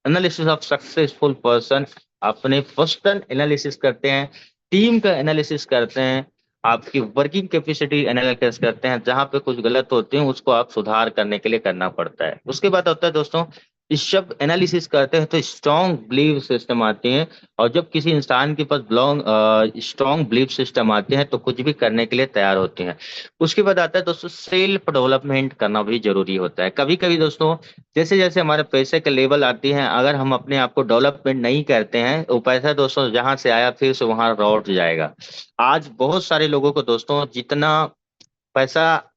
analysis of successful person, अपने पर्सनल एनालिसिस करते हैं, टीम का एनालिसिस करते हैं, आपकी वर्किंग कैपेसिटी एनालिसिस करते हैं, जहां पे कुछ गलत होते हैं उसको आप सुधार करने के लिए करना पड़ता है। उसके बाद होता है दोस्तों इस सब एनालिसिस करते हैं तो स्ट्रॉन्ग बिलीव सिस्टम आते हैं। और जब किसी इंसान के पास स्ट्रॉन्ग बिलीव सिस्टम आते हैं तो कुछ भी करने के लिए तैयार होते हैं। उसके बाद आता है दोस्तों सेल्फ डेवलपमेंट करना भी जरूरी होता है। कभी कभी दोस्तों जैसे जैसे हमारे पैसे के लेवल आती हैं, अगर हम अपने आप को डेवलपमेंट नहीं करते हैं, वो पैसा दोस्तों जहां से आया फिर से वहां लौट जाएगा। आज बहुत सारे लोगों को दोस्तों जितना पैसा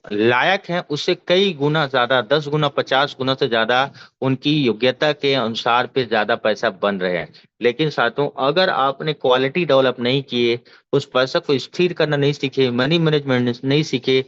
लायक है उससे कई गुना ज्यादा, 10 गुना 50 गुना से ज्यादा उनकी योग्यता के अनुसार पे ज्यादा पैसा बन रहे हैं। लेकिन साथियों अगर आपने क्वालिटी डेवलप नहीं किए, उस पैसा को स्थिर करना नहीं सीखे, मनी मैनेजमेंट नहीं सीखे,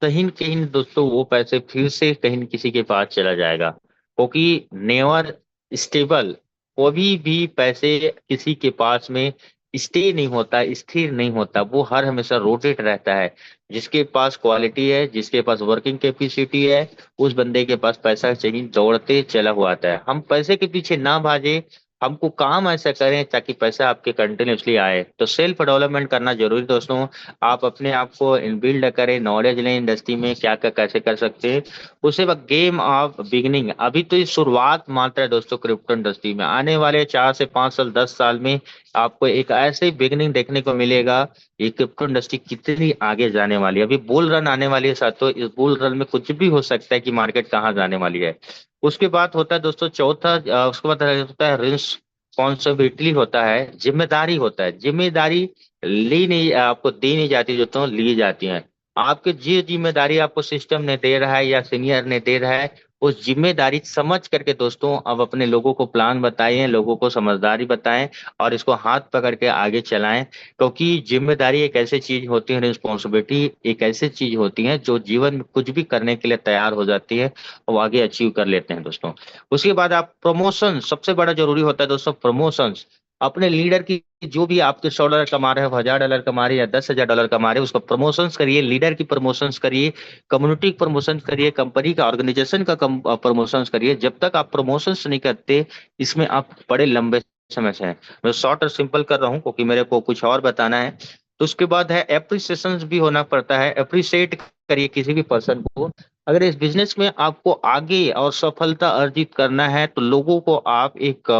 कहीं न कहीं दोस्तों वो पैसे फिर से कहीं न किसी के पास चला जाएगा। क्योंकि नेवर स्टेबल, कभी भी पैसे किसी के पास में स्टे नहीं होता, स्थिर नहीं होता, वो हर हमेशा रोटेट रहता है। जिसके पास क्वालिटी है, जिसके पास वर्किंग कैपेसिटी है, उस बंदे के पास पैसा चाहिए दौड़ते चला हुआ आता है। हम पैसे के पीछे ना भागे, हमको काम ऐसा करें ताकि पैसा आपके कंटिन्यूसली आए। तो सेल्फ डेवलपमेंट करना जरूरी दोस्तों। आप अपने आप को बिल्ड करें, नॉलेज लें इंडस्ट्री में क्या क्या कैसे कर सकते हैं। उसके बाद गेम ऑफ बिगिनिंग, अभी तो ये शुरुआत मात्र है दोस्तों। क्रिप्टो इंडस्ट्री में आने वाले 4 से 5 साल 10 साल में आपको एक ऐसे बिगिनिंग देखने को मिलेगा। ये क्रिप्टो इंडस्ट्री कितनी आगे जाने वाली है, अभी बुल रन आने वाली है साथियों। इस बुल रन में कुछ भी हो सकता है कि मार्केट कहाँ जाने वाली है। उसके बाद होता है दोस्तों चौथा, उसके बाद होता है रिस्पॉन्सिबिलिटी, होता है जिम्मेदारी, होता है जिम्मेदारी। ली नहीं, आपको दी नहीं जाती दोस्तों, ली जाती है। आपके जो जिम्मेदारी आपको सिस्टम ने दे रहा है या सीनियर ने दे रहा है, उस जिम्मेदारी समझ करके दोस्तों अब अपने लोगों को प्लान बताएं, लोगों को समझदारी बताएं, और इसको हाथ पकड़ के आगे चलाएं। क्योंकि जिम्मेदारी एक ऐसी चीज होती है, रिस्पॉन्सिबिलिटी एक ऐसी चीज होती है जो जीवन में कुछ भी करने के लिए तैयार हो जाती है और आगे अचीव कर लेते हैं दोस्तों। उसके बाद आप प्रमोशन, सबसे बड़ा जरूरी होता है दोस्तों प्रमोशन। अपने लीडर की, जो भी आपके $100 कमा रहे हो, $1000 कमा रहे हैं या $10,000 कमा रहे हैं, उसको प्रमोशंस करिए, लीडर की प्रमोशंस करिए, कम्युनिटी प्रमोशन करिए, कंपनी का ऑर्गेनाइजेशन का प्रमोशंस करिए। जब तक आप प्रमोशंस नहीं करते, इसमें आप बड़े लंबे समय से हैं। मैं शॉर्ट और सिंपल कर रहा हूँ क्योंकि मेरे को कुछ और बताना है। तो उसके बाद है एप्रिसिएशन भी होना पड़ता है। अप्रिशिएट करिए किसी भी पर्सन को। अगर इस बिजनेस में आपको आगे और सफलता अर्जित करना है तो लोगों को आप एक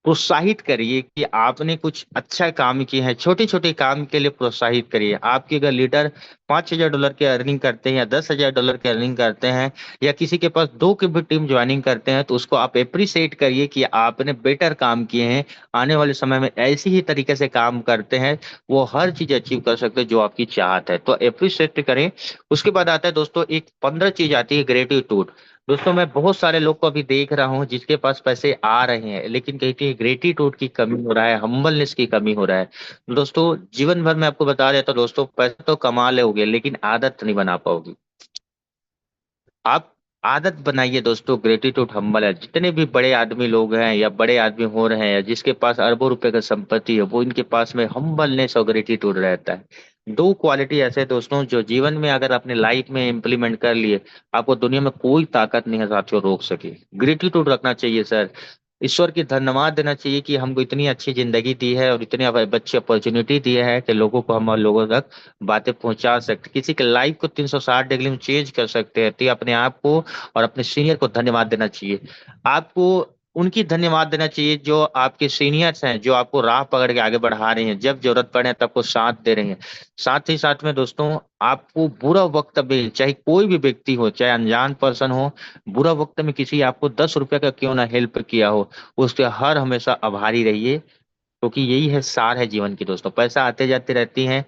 प्रोत्साहित करिए कि आपने कुछ अच्छा काम किया है। छोटे छोटे काम के लिए प्रोत्साहित करिए। आपके अगर लीडर $5,000 की अर्निंग करते हैं या $10,000 की अर्निंग करते हैं, या किसी के पास दो की भी टीम ज्वाइनिंग करते हैं, तो उसको आप अप्रिसिएट करिए कि आपने बेटर काम किए हैं। आने वाले समय में ऐसी ही तरीके से काम करते हैं, वो हर चीज अचीव कर सकते हैं जो आपकी चाहत है, तो अप्रिसिएट करें। उसके बाद आता है दोस्तों एक 15 चीज आती है ग्रेटिट्यूड। दोस्तों मैं बहुत सारे लोग को अभी देख रहा हूँ जिसके पास पैसे आ रहे हैं, लेकिन कहीं कहीं ग्रेटिट्यूड की कमी हो रहा है, हम्बलनेस की कमी हो रहा है। दोस्तों जीवन भर में आपको बता देता हूँ दोस्तों, पैसा तो कमा लोगे लेकिन आदत नहीं बना पाओगे। आप आदत बनाइए दोस्तों, ग्रेटिट्यूड हम्बल है। जितने भी बड़े आदमी लोग हैं या बड़े आदमी हो रहे हैं या जिसके पास अरबों रुपए का संपत्ति है, वो इनके पास में हम्बलनेस और ग्रेटिट्यूड रहता है। दो क्वालिटी ऐसे हैं दोस्तों जो जीवन में अगर अपने लाइफ में इम्प्लीमेंट कर लिए, आपको दुनिया में कोई ताकत नहीं है साथियों रोक सके। ग्रेटिट्यूड रखना चाहिए सर। ईश्वर की धन्यवाद देना चाहिए कि हमको इतनी अच्छी जिंदगी दी है और इतनी अच्छी अपॉर्चुनिटी दी है कि लोगों को, हम लोगों तक बातें पहुंचा सकते, किसी के लाइफ को 360 डिग्री में चेंज कर सकते हैं। तो ये अपने आप को और अपने सीनियर को धन्यवाद देना चाहिए। आपको उनकी धन्यवाद देना चाहिए जो आपके सीनियर्स हैं, जो आपको राह पकड़ के आगे बढ़ा रहे हैं, जब जरूरत पड़े तब को साथ दे रहे हैं। साथ ही साथ में दोस्तों आपको बुरा वक्त में, चाहे कोई भी व्यक्ति हो, चाहे अनजान पर्सन हो, बुरा वक्त में किसी आपको $10 का क्यों ना हेल्प किया हो, उसके हर हमेशा आभारी रहिए। क्योंकि यही है, सार है जीवन की दोस्तों। पैसा आते जाते रहती है,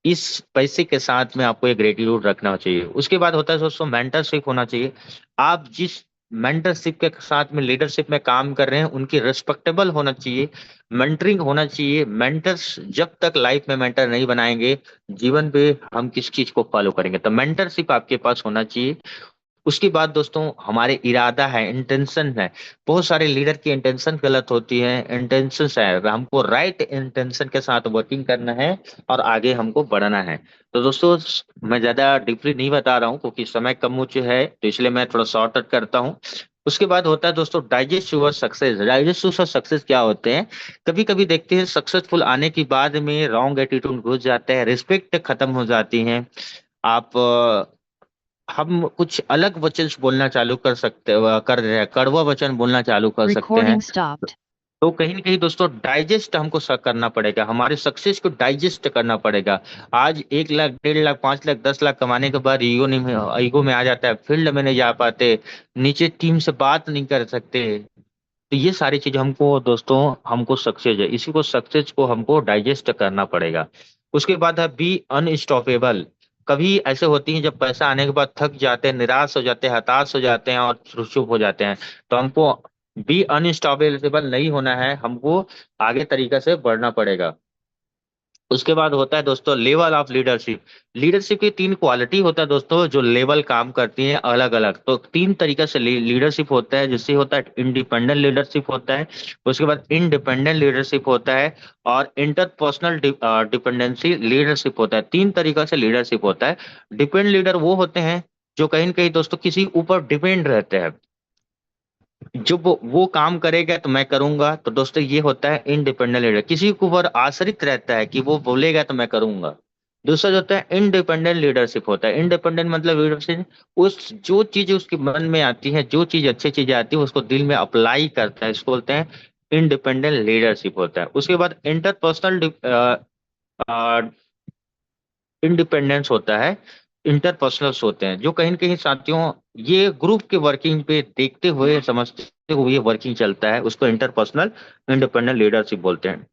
इस पैसे के साथ में आपको एक ग्रेटिट्यूड रखना चाहिए। उसके बाद होता है दोस्तों मेंटरशिप होना चाहिए। आप जिस मेंटरशिप के साथ में, लीडरशिप में काम कर रहे हैं, उनकी रिस्पेक्टेबल होना चाहिए, मेंटरिंग होना चाहिए। मेंटर्स जब तक लाइफ में मेंटर नहीं बनाएंगे, जीवन पे हम किस चीज को फॉलो करेंगे। तो मेंटरशिप आपके पास होना चाहिए। उसके बाद दोस्तों हमारे इरादा है, इंटेंशन है। बहुत सारे लीडर की इंटेंशन गलत होती है, इंटेंशन है, हमको राइट इंटेंशन के साथ वर्किंग करना है और आगे हमको बढ़ना है। तो दोस्तों मैं ज्यादा डीपली नहीं बता रहा हूँ क्योंकि समय कम हो चुका है, तो इसलिए मैं थोड़ा शॉर्ट कट करता हूँ। उसके बाद होता है दोस्तों digest your success. Digest your success क्या होते हैं? कभी कभी देखते हैं सक्सेसफुल आने के बाद में रॉन्ग एटीट्यूड घुस जाता है, रिस्पेक्ट खत्म हो जाती है। आप हम कुछ अलग वचन बोलना चालू कर रहे हैं, कड़वा वचन बोलना चालू कर सकते हैं। Recording stopped. तो कहीं ना कहीं दोस्तों डाइजेस्ट हमको करना पड़ेगा, हमारे सक्सेस को डाइजेस्ट करना पड़ेगा। आज 1 लाख, 1.5 लाख, 5 लाख, 10 लाख कमाने के बाद ईगो में आ जाता है, फील्ड में नहीं जा पाते, नीचे टीम से बात नहीं कर सकते। तो ये सारी चीज हमको दोस्तों, हमको सक्सेस है, इसी को सक्सेस को हमको डाइजेस्ट करना पड़ेगा। उसके बाद है बी अनस्टॉपेबल। कभी ऐसे होती हैं जब पैसा आने के बाद थक जाते हैं, निराश हो जाते हैं, हताश हो जाते हैं और चुप हो जाते हैं। तो हमको बी अनस्टॉपेबल नहीं होना है, हमको आगे तरीके से बढ़ना पड़ेगा। उसके बाद होता है दोस्तों लेवल ऑफ लीडरशिप। लीडरशिप की 3 क्वालिटी होता है दोस्तों, जो लेवल काम करती है अलग अलग। तो 3 तरीके से लीडरशिप होता है, जिससे होता है इंडिपेंडेंट लीडरशिप होता है, उसके बाद इंडिपेंडेंट लीडरशिप होता है, और इंटरपर्सनल डिपेंडेंसी लीडरशिप होता है। 3 तरीका से लीडरशिप होता है। डिपेंड लीडर वो होते हैं जो कहीं न कहीं दोस्तों किसी ऊपर डिपेंड रहते हैं, जो वो काम करेगा तो मैं करूंगा। तो दोस्तों ये होता है इंडिपेंडेंट लीडर, किसी के ऊपर आश्रित रहता है कि वो बोलेगा तो मैं करूंगा। दूसरा जो होता है इंडिपेंडेंट लीडरशिप होता है। इंडिपेंडेंट मतलब लीडरशिप उस जो चीज उसके मन में आती है, जो चीज अच्छी चीजें आती है उसको दिल में अप्लाई करता है, इसको बोलते हैं इंडिपेंडेंट लीडरशिप होता है। उसके बाद इंटरपर्सनल इंडिपेंडेंस होता है। इंटरपर्सनल्स होते हैं जो कहीं न कहीं साथियों ये ग्रुप के वर्किंग पे देखते हुए समझते हुए वर्किंग चलता है, उसको इंटरपर्सनल इंडिपेंडेंट लीडरशिप बोलते हैं।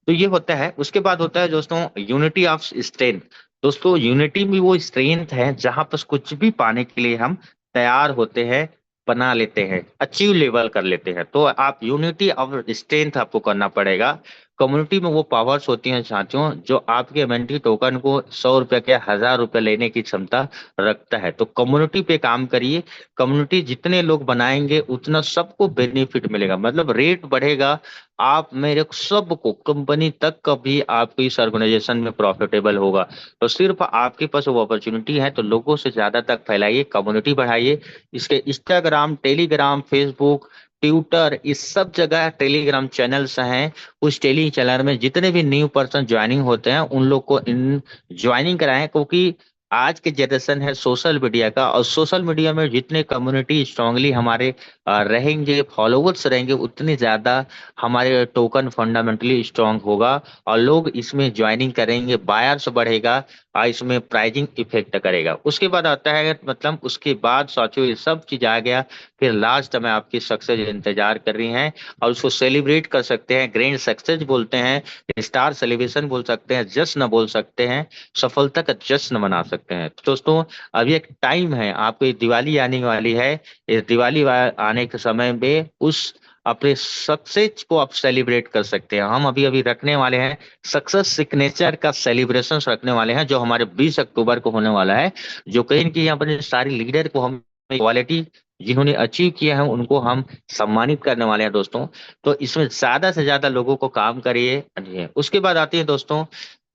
तो ये होता है। उसके बाद होता है दोस्तों यूनिटी ऑफ स्ट्रेंथ। दोस्तों यूनिटी में वो स्ट्रेंथ है जहां पर कुछ भी पाने के लिए हम तैयार होते हैं, बना लेते हैं, अचीव लेवल कर लेते हैं। तो आप यूनिटी ऑफ स्ट्रेंथ आपको करना पड़ेगा। कम्युनिटी में वो पावर्स होती हैं साथियों जो आपके एमएनटी टोकन को 100 रुपए के 1000 रुपए लेने की क्षमता रखता है। तो कम्युनिटी पे काम करिए। कम्युनिटी जितने लोग बनाएंगे उतना सबको बेनिफिट मिलेगा, मतलब रेट बढ़ेगा। आप मेरे सबको कंपनी तक का भी आपको इस ऑर्गेनाइजेशन में प्रॉफिटेबल होगा। तो सिर्फ आपके पास वो अपॉर्चुनिटी है, तो लोगों से ज्यादा तक फैलाइए, कम्युनिटी बढ़ाइए। इसके इंस्टाग्राम, टेलीग्राम, फेसबुक, ट्विटर, इस सब जगह टेलीग्राम चैनल्स हैं। उस टेली चैनल में जितने भी न्यू पर्सन ज्वाइनिंग होते हैं उन लोग को इन ज्वाइनिंग कराएं, क्योंकि आज के जनरेशन है सोशल मीडिया का, और सोशल मीडिया में जितने कम्युनिटी स्ट्रांगली हमारे रहेंगे, फॉलोवर्स रहेंगे, उतने ज्यादा हमारे टोकन फंडामेंटली स्ट्रांग होगा और लोग इसमें ज्वाइनिंग करेंगे, बायर्स बढ़ेगा और इसमें प्राइजिंग इफेक्ट करेगा। उसके बाद आता है, मतलब उसके बाद सोचो ये सब चीज आ गया, फिर लास्ट में आपकी सक्सेस इंतजार कर रही है और उसको सेलिब्रेट कर सकते हैं, ग्रैंड सक्सेस बोलते हैं, स्टार सेलिब्रेशन बोल सकते हैं, जश्न बोल सकते हैं, सफलता का जश्न मना सकते हैं। तो दोस्तों अभी एक टाइम है, आपको ये दिवाली आने वाली है, इस आने के समय में उस अपने सक्सेस को आप सेलिब्रेट कर सकते हैं। हम अभी अभी रखने वाले हैं सक्सेस सिग्नेचर का सेलिब्रेशन रखने वाले हैं, जो हमारे 20 अक्टूबर को होने वाला है। जो कहीं कि यहाँ पर सारे लीडर को हम क्वालिटी जिन्होंने अचीव किया है उनको हम सम्मानित करने वाले हैं दोस्तों। तो इसमें ज्यादा से ज्यादा लोगों को काम करिए। उसके बाद आती है दोस्तों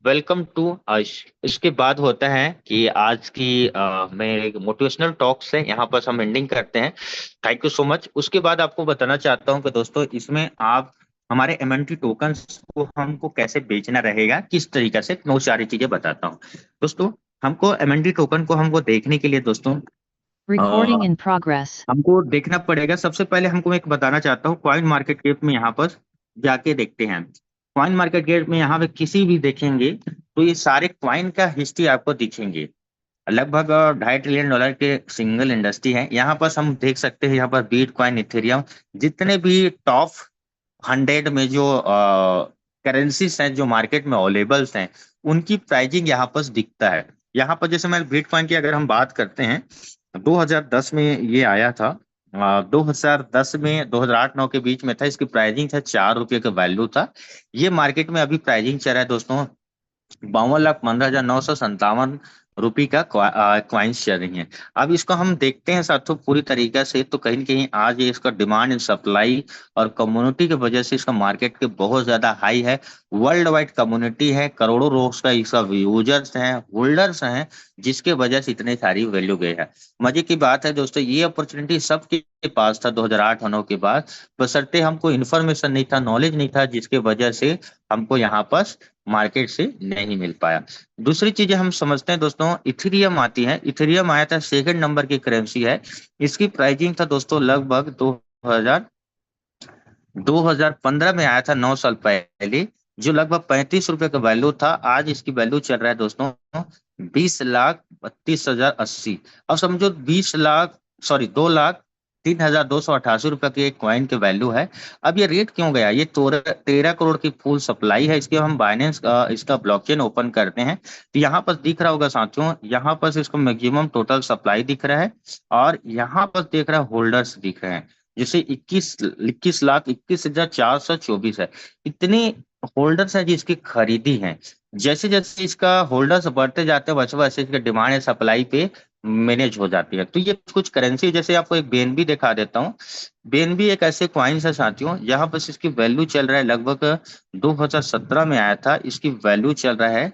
वेलकम टू। इसके बाद होता है कि आज की मेरे मोटिवेशनल टॉक्स है, यहाँ पर हम एंडिंग करते हैं। Thank you so much. उसके बाद आपको बताना चाहता हूँ कि दोस्तों इसमें आप हमारे एमएनटी टोकन्स को हमको कैसे बेचना रहेगा, किस तरीके से, वो सारी चीजें बताता हूँ दोस्तों। हमको एमएनटी टोकन को हमको देखने के लिए दोस्तों Recording in progress. हमको देखना पड़ेगा। सबसे पहले हमको मैं एक बताना चाहता हूँ, कॉइन मार्केट कैप में यहाँ पर जाके देखते हैं। कॉइन मार्केट कैप में यहाँ पे किसी भी देखेंगे तो ये सारे कॉइन का हिस्ट्री आपको दिखेंगे। लगभग $2.5 ट्रिलियन के सिंगल इंडस्ट्री है। यहाँ पर हम देख सकते हैं, यहाँ पर बिटकॉइन, इथेरियम, जितने भी टॉप 100 में जो करेंसीज हैं जो मार्केट में अवेलेबल्स हैं, उनकी प्राइसिंग यहाँ पर दिखता है। यहाँ पर जैसे मैं बिटकॉइन की अगर हम बात करते हैं, 2010 में ये आया था। 2010 में 2008-9 के बीच में था। इसकी प्राइसिंग था ₹4 का वैल्यू था। ये मार्केट में अभी प्राइसिंग चल रहा है दोस्तों 52,15,957 रुपये का क्वाइंस चल रही हैं। अब इसको हम देखते हैं साथियों पूरी तरीके से, तो कहीं न कहीं आज ये इसका डिमांड एंड सप्लाई और कम्युनिटी की वजह से इसका मार्केट के बहुत ज्यादा हाई है। वर्ल्ड वाइड कम्युनिटी है, करोड़ों लोग का इसका यूजर्स हैं, होल्डर्स हैं, जिसके वजह से इतनी सारी वैल्यू गई है। मजे की बात है दोस्तों, ये अपॉर्चुनिटी सबके पास था 2008-9 के बाद, बशर्ते हमको इन्फॉर्मेशन नहीं था, नॉलेज नहीं था, जिसके वजह से हमको यहाँ पर मार्केट से नहीं मिल पाया। दूसरी चीजें हम समझते हैं दोस्तों, इथेरियम आती है। इथेरियम आया था सेकंड नंबर की करेंसी है। इसकी प्राइसिंग था दोस्तों लगभग 2015 में आया था, 9 साल पहले, जो लगभग 35 रुपए का वैल्यू था। आज इसकी वैल्यू चल रहा है दोस्तों 20,32,080। अब समझो 20 लाख, सॉरी 2,03,288 रुपए की एक कॉइन की वैल्यू है। अब ये रेट क्यों गया? ये 13 करोड़ की फुल सप्लाई है इसकी। हम बाइनेंस इसका ब्लॉकचेन ओपन करते हैं तो यहाँ पर दिख रहा होगा साथियों, यहाँ पर इसको मैक्सिमम टोटल सप्लाई दिख रहा है और यहाँ पर देख रहा है होल्डर्स दिख रहे हैं, जैसे 21,21,21,424 है। इतनी होल्डर्स है जिसकी खरीदी है। जैसे जैसे इसका होल्डर्स बढ़ते जाते हैं वैसे वैसे इसके डिमांड है सप्लाई पे मैनेज हो जाती है। तो ये कुछ करेंसी, जैसे आपको एक बीएनबी दिखा देता हूँ। बीएनबी एक ऐसे क्वाइंस है साथियों, यहाँ पर इसकी वैल्यू चल रहा है लगभग 2017 में आया था। इसकी वैल्यू चल रहा है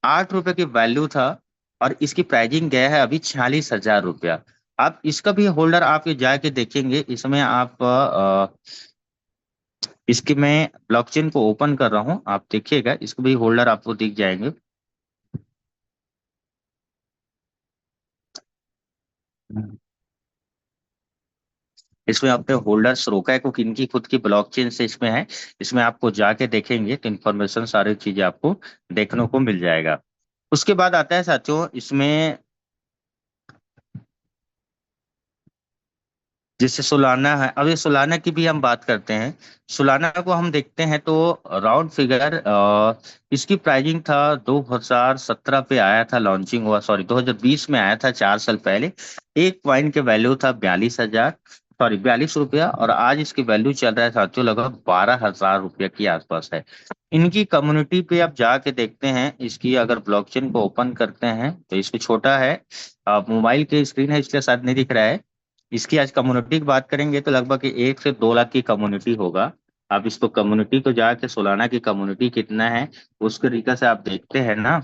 8 रुपए की वैल्यू था और इसकी प्राइसिंग गया है अभी 46,000 रुपया। आप इसका भी होल्डर आप जाके देखेंगे, इसमें आप इसकी मैं ब्लॉकचेन को ओपन कर रहा हूँ, आप देखिएगा इसको भी होल्डर आपको दिख जाएंगे। इसमें अपने होल्डर्स रोका है क्योंकि इनकी खुद की ब्लॉकचेन से इसमें है। इसमें आपको जाके देखेंगे तो इन्फॉर्मेशन सारी चीजें आपको देखने को मिल जाएगा। उसके बाद आता है साथियों इसमें, जैसे सोलाना है। अब ये सोलाना की भी हम बात करते हैं। सोलाना को हम देखते हैं तो राउंड फिगर इसकी प्राइसिंग था 2017 पे आया था, लॉन्चिंग हुआ, सॉरी 2020 में आया था, 4 साल पहले। एक कॉइन के वैल्यू था 42,000, सॉरी 42 रुपया, और आज इसकी वैल्यू चल रहा है साथियों लगभग 12,000 रुपये के आसपास है। इनकी कम्युनिटी पे आप जाके देखते हैं, इसकी अगर ब्लॉकचेन को ओपन करते हैं तो इसको छोटा है, मोबाइल की स्क्रीन है इसलिए शायद नहीं दिख रहा है। इसकी आज कम्युनिटी की बात करेंगे तो लगभग 1 से 2 लाख की कम्युनिटी होगा। आप इसको कम्युनिटी को जाके सोलाना की कम्युनिटी कितना है उस तरीके से आप देखते हैं ना,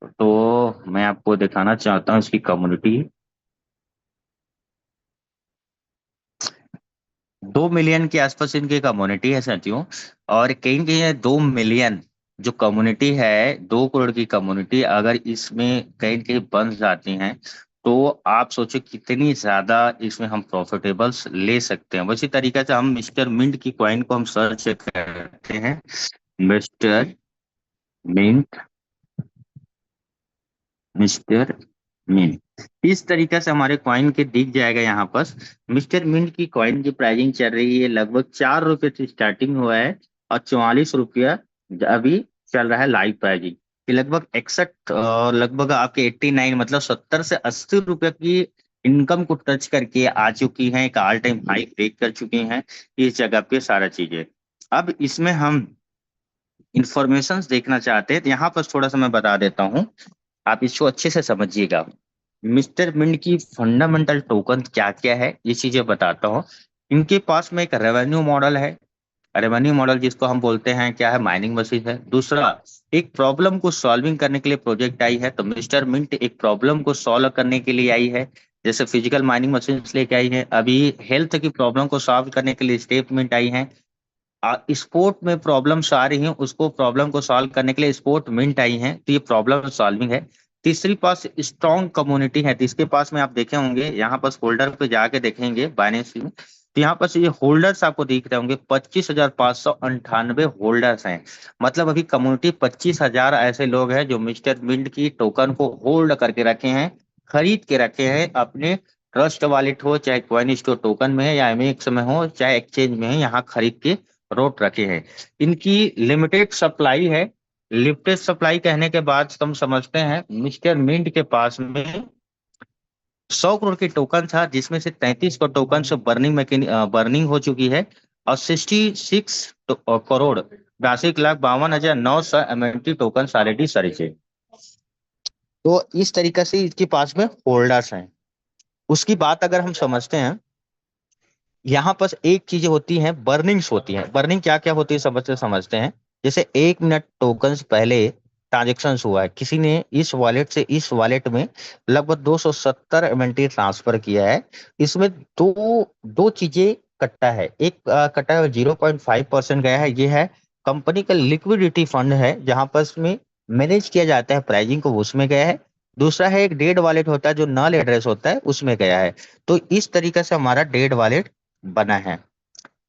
तो मैं आपको दिखाना चाहता हूँ इसकी कम्युनिटी। 2 मिलियन के आसपास इनकी कम्युनिटी है साथियों। और कहीं कहीं 2 मिलियन जो कम्युनिटी है, 2 करोड़ की कम्युनिटी अगर इसमें कहीं कहीं बन जाती हैं तो आप सोचो कितनी ज्यादा इसमें हम प्रॉफिटेबल्स ले सकते हैं। उसी तरीके से हम मिस्टर मिंट की कॉइन को हम सर्च करते हैं, मिस्टर मिंट, मिस्टर मिंट, इस तरीके से हमारे कॉइन के दिख जाएगा यहाँ पर। मिस्टर मिंट की कॉइन की प्राइसिंग चल रही है लगभग 4 रुपए से स्टार्टिंग हुआ है और 44 रुपया अभी चल रहा है लाइव प्राइसिंग। ये लगभग 61 लगभग आपके 89 मतलब 70 से 80 रुपए की इनकम को टच करके आ चुकी है, एक ऑल टाइम हाई ब्रेक कर चुकी हैं इस जगह पे सारा चीजें। अब इसमें हम इंफॉर्मेशन देखना चाहते हैं तो यहाँ पर थोड़ा सा मैं बता देता हूँ, आप इसको अच्छे से समझिएगा। मिस्टर मिंट की फंडामेंटल टोकन क्या क्या है ये चीजें बताता हूँ। इनके पास में एक रेवेन्यू मॉडल है। रेवेन्यू मॉडल जिसको हम बोलते हैं क्या है, माइनिंग मशीन है। दूसरा, एक प्रॉब्लम को सॉल्विंग करने के लिए प्रोजेक्ट आई है, तो मिस्टर मिंट एक प्रॉब्लम को सॉल्व करने के लिए आई है। जैसे फिजिकल माइनिंग मशीन लेके आई है, अभी हेल्थ की प्रॉब्लम को सॉल्व करने के लिए स्टेप मिंट आई है। स्पोर्ट में प्रॉब्लम्स आ रही हैं, उसको प्रॉब्लम को सॉल्व करने के लिए स्पोर्ट मिंट आई हैं, तो ये प्रॉब्लम सॉल्विंग है। तीसरी पास स्ट्रॉन्ग कम्युनिटी है, तो इसके पास में आप देखे होंगे यहाँ पास होल्डर पे जाके देखेंगे बाइनेंस में, तो यहाँ पर ये होल्डर्स आपको दिख रहे होंगे 25,598 होल्डर्स हैं। मतलब अभी कम्युनिटी 25,000 ऐसे लोग हैं जो मिस्टर मिंट की टोकन को होल्ड करके रखे हैं, खरीद के रखे हैं। अपने ट्रस्ट वॉलेट हो चाहे कॉइन स्टोर टोकन में है या एमएक्स में हो चाहे एक्सचेंज में है, यहाँ खरीद के रोट रखे हैं। इनकी लिमिटेड सप्लाई है। लिमिटेड सप्लाई कहने के बाद हम समझते हैं मिस्टर मिंट के पास में 100 करोड़ की टोकन था, जिसमें से 33 को टोकन से बर्निंग हो चुकी है और 66 crore 82,52,900 MNT token already search है। तो इस तरीके से इसके पास में होल्डर्स हैं। उसकी बात अगर हम समझते हैं, यहाँ पर एक चीज होती है, बर्निंग्स होती है। बर्निंग क्या क्या होती है समझते हैं। जैसे 1 मिनट टोकन पहले ट्रांजेक्शन हुआ है, किसी ने इस वॉलेट से इस वॉलेट में लगभग 270 एमएनटी ट्रांसफर किया है। इसमें दो दो चीजें कट्टा है। एक कट्टा है 0.5% गया है, ये है कंपनी का लिक्विडिटी फंड है जहां पर इसमें मैनेज किया जाता है प्राइजिंग को, उसमें गया है। दूसरा है एक डेड वॉलेट होता है जो नल एड्रेस होता है, उसमें गया है। तो इस तरीके से हमारा डेड वॉलेट बना है।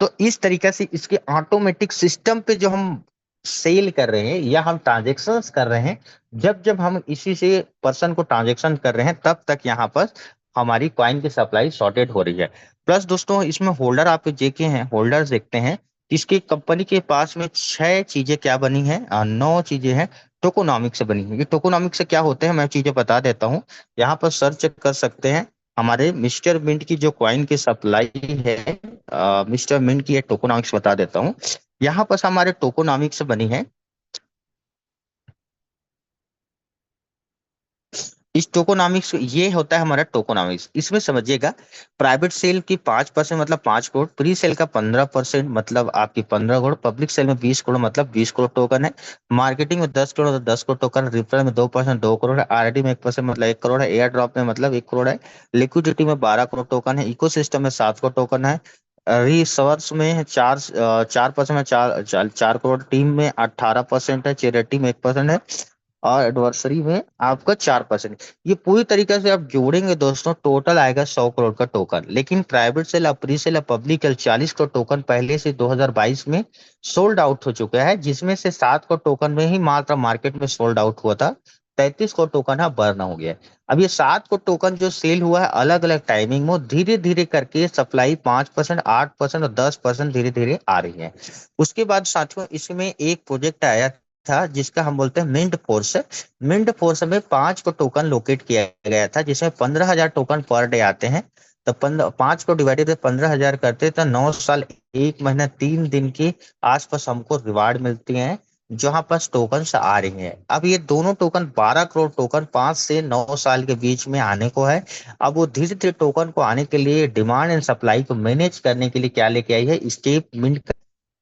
तो इस तरीके से इसके ऑटोमेटिक सिस्टम पे जो हम सेल कर रहे हैं या हम ट्रांजेक्शन्स कर रहे हैं, जब जब हम इसी से पर्सन को ट्रांजेक्शन कर रहे हैं तब तक यहाँ पर हमारी कॉइन की सप्लाई सॉर्टेड हो रही है। प्लस दोस्तों इसमें होल्डर आप देखे हैं, होल्डर देखते हैं, इसकी कंपनी के पास में 6 चीजें क्या बनी है, 9 चीजें हैं टोकोनॉमिक से बनी है। ये टोकोनॉमिक से क्या होते हैं मैं चीजें बता देता हूँ। यहाँ पर सर्च कर सकते हैं, हमारे मिस्टर मिंट की जो कॉइन की सप्लाई है, मिस्टर मिंट की एक टोकोनॉमिक्स बता देता हूँ। यहाँ पर हमारे टोकोनॉमिक्स बनी है। इस टोकोनॉमिक्स, ये होता है हमारा टोकोनॉमिक्स। इसमें समझिएगा, प्राइवेट सेल की 5% मतलब 5 करोड़, प्री सेल का 15% मतलब आपकी 15 करोड़, पब्लिक सेल में 20 करोड़ मतलब 20 करोड़ टोकन है, मार्केटिंग में 10 करोड़ तो 10 करोड़ टोकन, रिफरल में 2% 2 करोड़ है, आरडी में 1% मतलब 1 करोड़ है, एयर ड्रॉप में मतलब 1 करोड़ है, लिक्विडिटी में 12 करोड़ टोकन है, इकोसिस्टम में 7 करोड़ टोकन है, रिसोर्स में 4% में 4 करोड़, टीम में 18% है, चैरिटी में 1% है, और एडवर्सरी में आपका 4%। ये पूरी तरीके से आप जोड़ेंगे दोस्तों, टोटल आएगा 100 करोड़ का टोकन। लेकिन private sale, pre sale, public sale 40 crore token पहले से 2022 में सोल्ड आउट हो चुका है, जिसमें से 7 करोड़ टोकन में ही मात्र मार्केट में सोल्ड आउट हुआ था। 33 करोड़ टोकन है बर्न हो गया है। अब ये 7 करोड़ टोकन जो सेल हुआ है अलग अलग टाइमिंग में, धीरे धीरे करके सप्लाई 5%, 8% और 10% धीरे धीरे आ रही है। उसके बाद साथियों इसमें एक प्रोजेक्ट आया था जिसका हम बोलते हैं मिंट फोर्स। मिंट फोर्स में 5 को टोकन लोकेट किया गया था, जिसमें 15,000 टोकन पर डे आते हैं। तो 5 को डिवाइडेड बाय 15,000 करते तो 9 साल 1 महीना 3 दिन के आसपास हमको रिवार्ड मिलती हैं, जहां पर टोकन आ रही हैं। अब ये दोनों टोकन 12 करोड़ टोकन 5 से 9 साल के बीच में आने को है। अब वो धीरे धीरे टोकन को आने के लिए डिमांड एंड सप्लाई को मैनेज करने के लिए क्या लेके आई है, स्टेप मिंट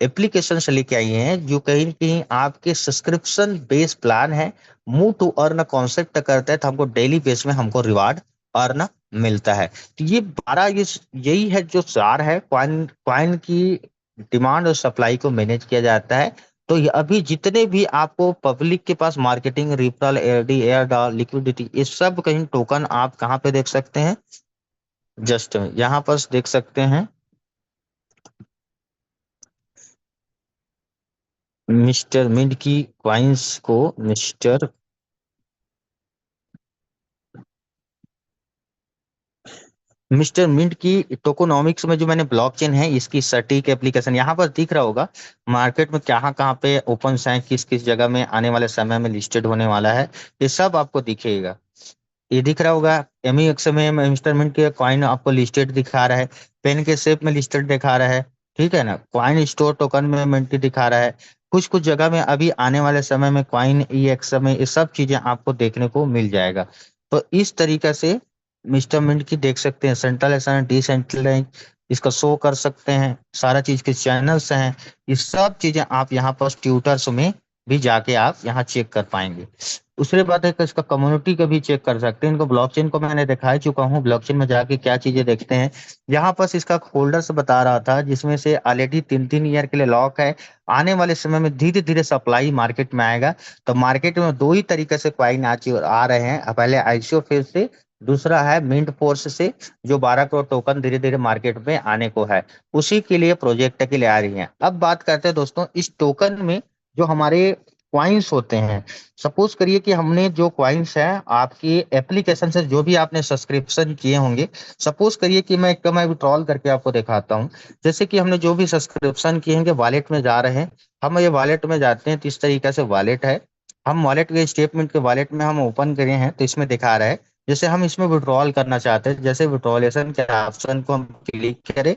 एप्लीकेशन से लेके आई हैं, जो कहीं न कहीं आपके सब्सक्रिप्शन बेस प्लान है, मूव टू अर्न कॉन्सेप्ट करता है, तो हमको डेली बेस में हमको रिवार्ड अर्न मिलता है। तो ये 12 ये यही है जो सार है, क्वाइन क्वाइन की डिमांड और सप्लाई को मैनेज किया जाता है। तो ये अभी जितने भी आपको पब्लिक के पास marketing, referral, ad, airdrop, liquidity, ये सब कहीं टोकन आप कहाँ पे देख सकते हैं, जस्ट यहाँ पर देख सकते हैं। मिस्टर मिंट की क्वाइंस को मिस्टर मिंट की टोकोनॉमिक्स में जो मैंने ब्लॉकचेन है, इसकी सटीक एप्लीकेशन यहाँ पर दिख रहा होगा। मार्केट में कहाँ कहाँ पे ओपन है, किस किस जगह में आने वाले समय में लिस्टेड होने वाला है, ये सब आपको दिखेगा। ये दिख रहा होगा एमईएक्स में मिस्टर मिंट के कॉइन आपको लिस्टेड दिखा रहा है, पेन के शेप में लिस्टेड दिखा रहा है, ठीक है ना। कॉइन स्टोर टोकन में मिंट दिखा रहा है। कुछ कुछ जगह में अभी आने वाले समय में कॉइन ईएक्स में ये सब चीजें आपको देखने को मिल जाएगा। तो इस तरीके से मिस्टर मिंट की देख सकते हैं, सेंट्रलाइज डिसेंट्रलाइज इसका शो कर सकते हैं, सारा चीज के चैनल्स हैं, ये सब चीजें आप यहाँ पर ट्यूटर्स में भी जाके आप यहाँ चेक कर पाएंगे। दूसरी बात है कि इसका कम्युनिटी का भी चेक कर सकते हैं। इनको ब्लॉकचेन को मैंने दिखा ही चुका हूँ, ब्लॉकचेन में जाके क्या चीजें देखते हैं। यहाँ पर इसका होल्डर से बता रहा था, जिसमें से ऑलरेडी 3-3 ईयर के लिए लॉक है। आने वाले समय में धीरे धीरे सप्लाई मार्केट में आएगा। तो मार्केट में दो ही तरीके से क्वाइन आ रहे हैं, पहले आईसीओ फेज से, दूसरा है मिंट फोर्स से, जो 12 करोड़ टोकन धीरे धीरे मार्केट में आने को है, उसी के लिए प्रोजेक्ट के लिए आ रही है। अब बात करते हैं दोस्तों इस टोकन में जो हमारे क्वाइंस होते हैं। सपोज करिए कि हमने जो क्वाइंस है आपकी एप्लीकेशन से, जो भी आपने सब्सक्रिप्शन किए होंगे, सपोज करिए कि मैं विड्रॉल करके आपको दिखाता हूँ। जैसे कि हमने जो भी सब्सक्रिप्शन किए होंगे, वॉलेट में जा रहे हैं, हम ये वॉलेट में जाते हैं तो इस तरीके से वॉलेट है। हम वॉलेट के स्टेटमेंट के वॉलेट में हम ओपन करे हैं तो इसमें दिखा रहा है, जैसे हम इसमें विड्रॉल करना चाहते हैं, जैसे विड्रॉलेशन के ऑप्शन को हम क्लिक करें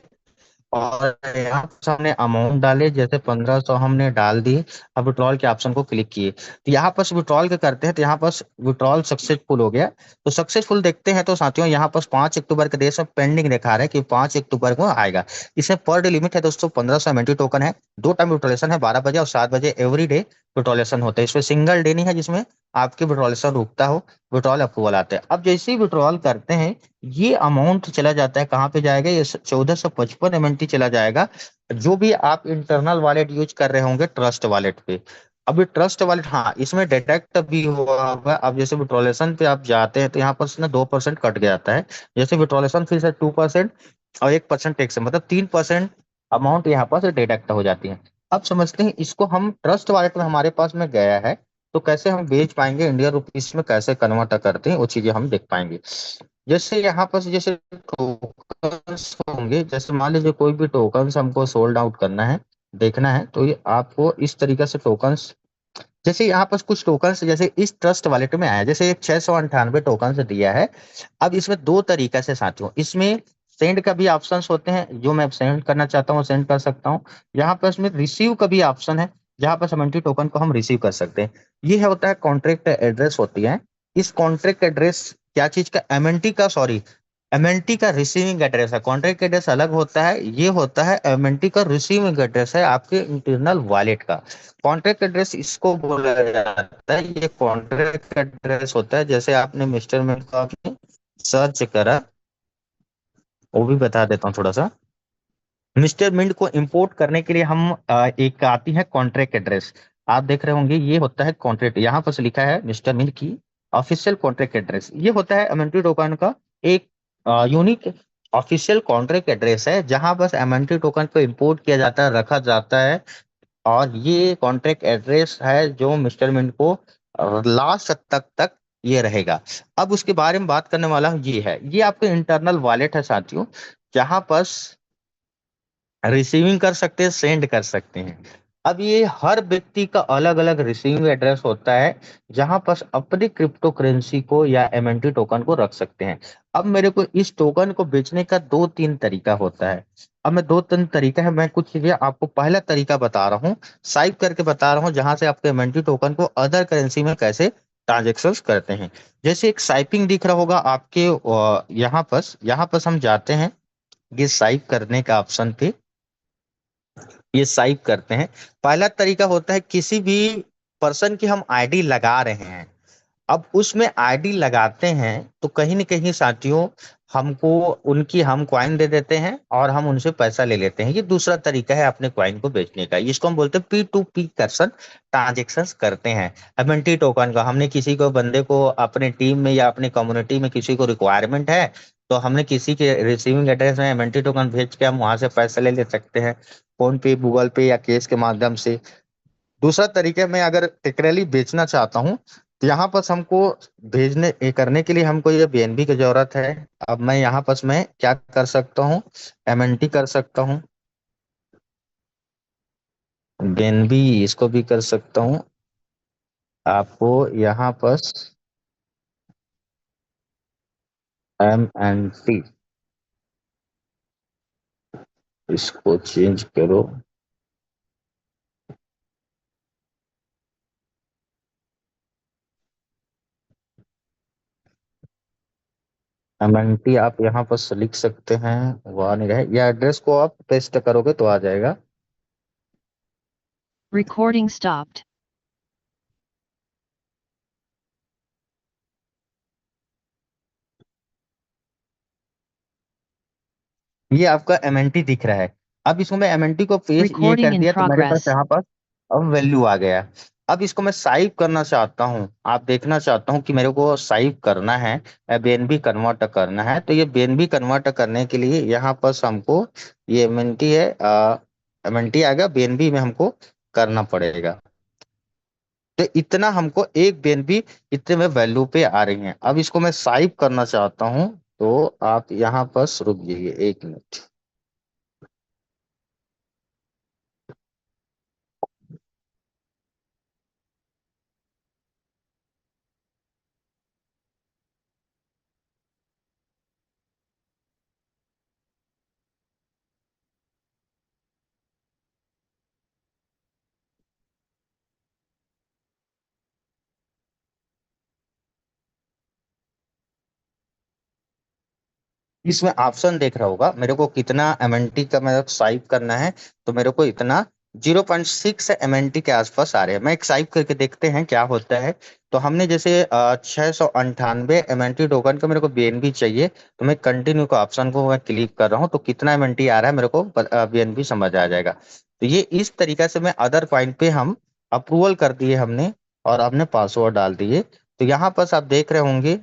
और यहाँ पर हमने अमाउंट डाले, जैसे 1500 हमने डाल दी। अब विड्रॉल के ऑप्शन को क्लिक किए तो यहाँ पर विड्रॉल के करते हैं, तो यहाँ पर विड्रॉल सक्सेसफुल हो गया। तो सक्सेसफुल देखते हैं तो साथियों यहाँ पर 5 अक्टूबर के देश में पेंडिंग दिखा रहा है कि 5 अक्टूबर को आएगा। इसमें पर डे लिमिट है दोस्तों 1500 टोकन है, 2 टाइम विड्रॉलेशन है, 12 बजे और 7 बजे एवरी डे विड्रॉलेशन होता है। इसमें सिंगल डे नहीं है जिसमें आपके विड्रॉलेशन रुकता हो, विड्रॉल अप्रूवल आता है। अब जैसे ही विड्रॉल करते हैं, ये अमाउंट चला जाता है, कहाँ पे जाएगा, ये 1455 MNT चला जाएगा, जो भी आप इंटरनल वॉलेट यूज कर रहे होंगे ट्रस्ट वॉलेट पे। अब ये ट्रस्ट वॉलेट, हाँ, इसमें डिटेक्ट भी हुआ होगा। अब जैसे विड्रॉलेशन पे आप जाते हैं तो यहाँ पर से ना 2% कट के जाता है। जैसे विड्रॉलेशन फीस है 2% और 1% टैक्स है, मतलब 3% अमाउंट यहाँ पर से डिडक्ट हो जाती है। अब समझते हैं इसको, हम ट्रस्ट वॉलेट में हमारे पास में गया है तो कैसे हम बेच पाएंगे, इंडिया रुपीस में कैसे कन्वर्ट करते हैं वो चीजें हम देख पाएंगे। जैसे यहाँ पर जैसे टोकन्स होंगे, जैसे मान लीजिए कोई भी टोकन्स हमको सोल्ड आउट करना है, देखना है, तो ये आपको इस तरीके से टोकन्स, जैसे यहाँ पर कुछ टोकन्स जैसे इस ट्रस्ट वॉलेट में आया, जैसे एक 698 टोकन दिया है। अब इसमें दो तरीके से साथियों, इसमें सेंड का भी ऑप्शंस होते हैं, जो मैं सेंड करना चाहता हूँ सेंड कर सकता हूँ। यहाँ पर इसमें रिसीव का भी ऑप्शन है, जहाँ पर 70 टोकन को हम रिसीव कर सकते हैं। ये है होता है कॉन्ट्रैक्ट एड्रेस होती है। इस कॉन्ट्रैक्ट एड्रेस क्या चीज का, एमएनटी का, सॉरी, एमएनटी का रिसीविंग एड्रेस है। कॉन्ट्रैक्ट एड्रेस अलग होता है, ये होता है एमएनटी का रिसीविंग एड्रेस है आपके इंटरनल वॉलेट का। कॉन्ट्रैक्ट एड्रेस इसको बोला जाता है, ये कॉन्ट्रैक्ट एड्रेस होता है। जैसे आपने मिस्टर मिंट को आपने सर्च करा, वो भी बता देता हूँ थोड़ा सा। मिस्टर मिंट को इंपोर्ट करने के लिए हम एक आती है कॉन्ट्रैक्ट एड्रेस, आप देख रहे होंगे, ये होता है कॉन्ट्रैक्ट, यहाँ पर से लिखा है मिस्टर मिंट की ऑफिशियल कॉन्ट्रैक्ट एड्रेस। ये होता है एमएनटी टोकन का एक यूनिक ऑफिशियल कॉन्ट्रैक्ट एड्रेस है, जहां बस एमएनटी टोकन को इंपोर्ट किया जाता है, रखा जाता है। और ये कॉन्ट्रैक्ट एड्रेस है जो मिस्टर मिंट को लास्ट तक ये रहेगा। अब उसके बारे में बात करने वाला हूँ, ये है, ये आपके इंटरनल वॉलेट है साथियों, जहां पर रिसीविंग कर सकते हैं, सेंड कर सकते हैं। अब ये हर व्यक्ति का अलग अलग रिसीविंग एड्रेस होता है, जहां पर अपनी क्रिप्टो करेंसी को या एमएनटी टोकन को रख सकते हैं। अब मेरे को इस टोकन को बेचने का दो तीन तरीका होता है। अब मैं दो तीन तरीका है, मैं कुछ चीजें आपको पहला तरीका बता रहा हूँ, साइप करके बता रहा हूँ, जहां से आपके एमएनटी टोकन को अदर करेंसी में कैसे ट्रांजेक्शन करते हैं। जैसे एक साइपिंग दिख रहा होगा आपके, यहाँ पर हम जाते हैं, ये साइप करने का ऑप्शन पे ये स्वाइप करते हैं। पहला तरीका होता है, किसी भी पर्सन की हम आईडी लगा रहे हैं, अब उसमें आईडी लगाते हैं तो कहीं ना कहीं साथियों हमको उनकी हम क्वाइन दे देते हैं और हम उनसे पैसा ले लेते हैं। ये दूसरा तरीका है अपने क्वाइन को बेचने का, इसको हम बोलते हैं P2P पर्सन ट्रांजेक्शन करते हैं। एमएनटी टोकन का हमने किसी को बंदे को अपने टीम में या अपने कम्युनिटी में किसी को रिक्वायरमेंट है, तो हमने किसी के रिसीविंग एड्रेस में एमएनटी टोकन भेज के हम वहां से पैसा ले ले सकते हैं, फोन पे, गूगल पे या कैश के माध्यम से। दूसरा तरीका, मैं अगर टेक्निकली बेचना चाहता हूँ तो यहाँ पर हमको भेजने ये करने के लिए हमको ये बीएनबी की जरूरत है। अब मैं यहाँ पर मैं क्या कर सकता हूँ, एमएनटी कर सकता हूँ, बीएनबी इसको भी कर सकता हूँ। आपको यहाँ पर एमएनटी इसको चेंज करो, एमएनटी आप यहाँ पर लिख सकते हैं, वह नहीं रहे, या एड्रेस को आप पेस्ट करोगे तो आ जाएगा। Recording stopped. ये आपका एमएनटी दिख रहा है। अब इसको मैं एमएनटी को पेस्ट ये Recording कर in दिया तो मेरे पास progress. यहाँ पर अब वैल्यू आ गया। अब इसको मैं साइव करना चाहता हूँ, आप देखना चाहता हूँ कि मेरे को साइव करना है, बीएनबी कन्वर्ट करना है, तो ये बीएनबी कन्वर्ट करने के लिए यहाँ पर हमको ये एमएनटी है, एमएनटी आएगा, बीएनबी में हमको करना पड़ेगा। तो इतना हमको एक बीएनबी इतने में वैल्यू पे आ रही है। अब इसको मैं साइव करना चाहता हूँ, तो आप यहाँ पर रुक जाइए 1 मिनट। इसमें ऑप्शन देख रहा होगा, मेरे को कितना एमएनटी का मतलब स्वाइप करना है, तो मेरे को इतना 0.6 MNT के आसपास आ रहे हैं। मैं एक स्वाइप करके देखते हैं क्या होता है। तो हमने जैसे 698 MNT टोकन का मेरे को बीएनबी चाहिए, तो मैं कंटिन्यू का ऑप्शन को मैं क्लिक कर रहा हूँ, तो कितना एमएनटी आ रहा है मेरे को बीएनबी समझ आ जाएगा। तो ये इस तरीका से मैं अदर कॉइन पे हम अप्रूवल कर दिए हमने, और हमने पासवर्ड डाल दिए। तो यहाँ पर आप देख रहे होंगे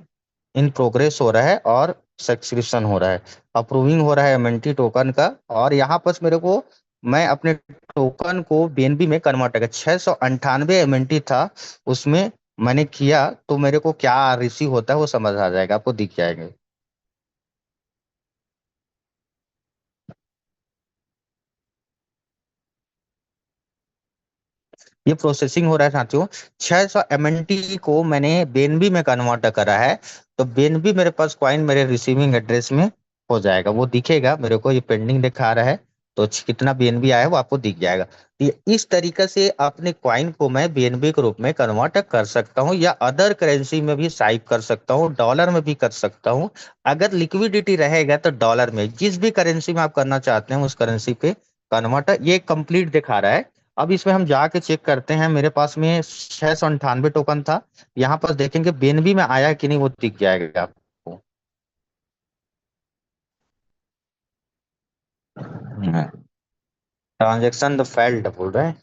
इन प्रोग्रेस हो रहा है और सब्सक्रिप्शन हो रहा है, अप्रूविंग हो रहा है एमएनटी टोकन का। और यहाँ पर मेरे को, मैं अपने टोकन को बीएनबी में कन्वर्ट कर 698 एमएनटी था उसमें मैंने किया, तो मेरे को क्या रिसीव होता है वो समझ आ जाएगा, आपको दिख जाएंगे। ये प्रोसेसिंग हो रहा है साथियों। 600 MNT को मैंने बीएनबी में कन्वर्ट करा है, तो बीएनबी मेरे पास कॉइन मेरे रिसीविंग एड्रेस में हो जाएगा, वो दिखेगा मेरे को, ये पेंडिंग दिखा रहा है। तो कितना बीएनबी आया है वो आपको दिख जाएगा। तो इस तरीके से अपने कॉइन को मैं बीएनबी के रूप में कन्वर्ट कर सकता हूँ, या अदर करेंसी में भी स्वाइप कर सकता हूँ, डॉलर में भी कर सकता हूँ। अगर लिक्विडिटी रहेगा तो डॉलर में, जिस भी करेंसी में आप करना चाहते हैं उस करेंसी पे कन्वर्ट, ये कंप्लीट दिखा रहा है। अब इसमें हम जाके चेक करते हैं, मेरे पास में 698 टोकन था। यहाँ पर देखेंगे बीएनबी में आया कि नहीं, वो दिख जाएगा आपको। ट्रांजेक्शन द फेल्ड बोल रहे हैं।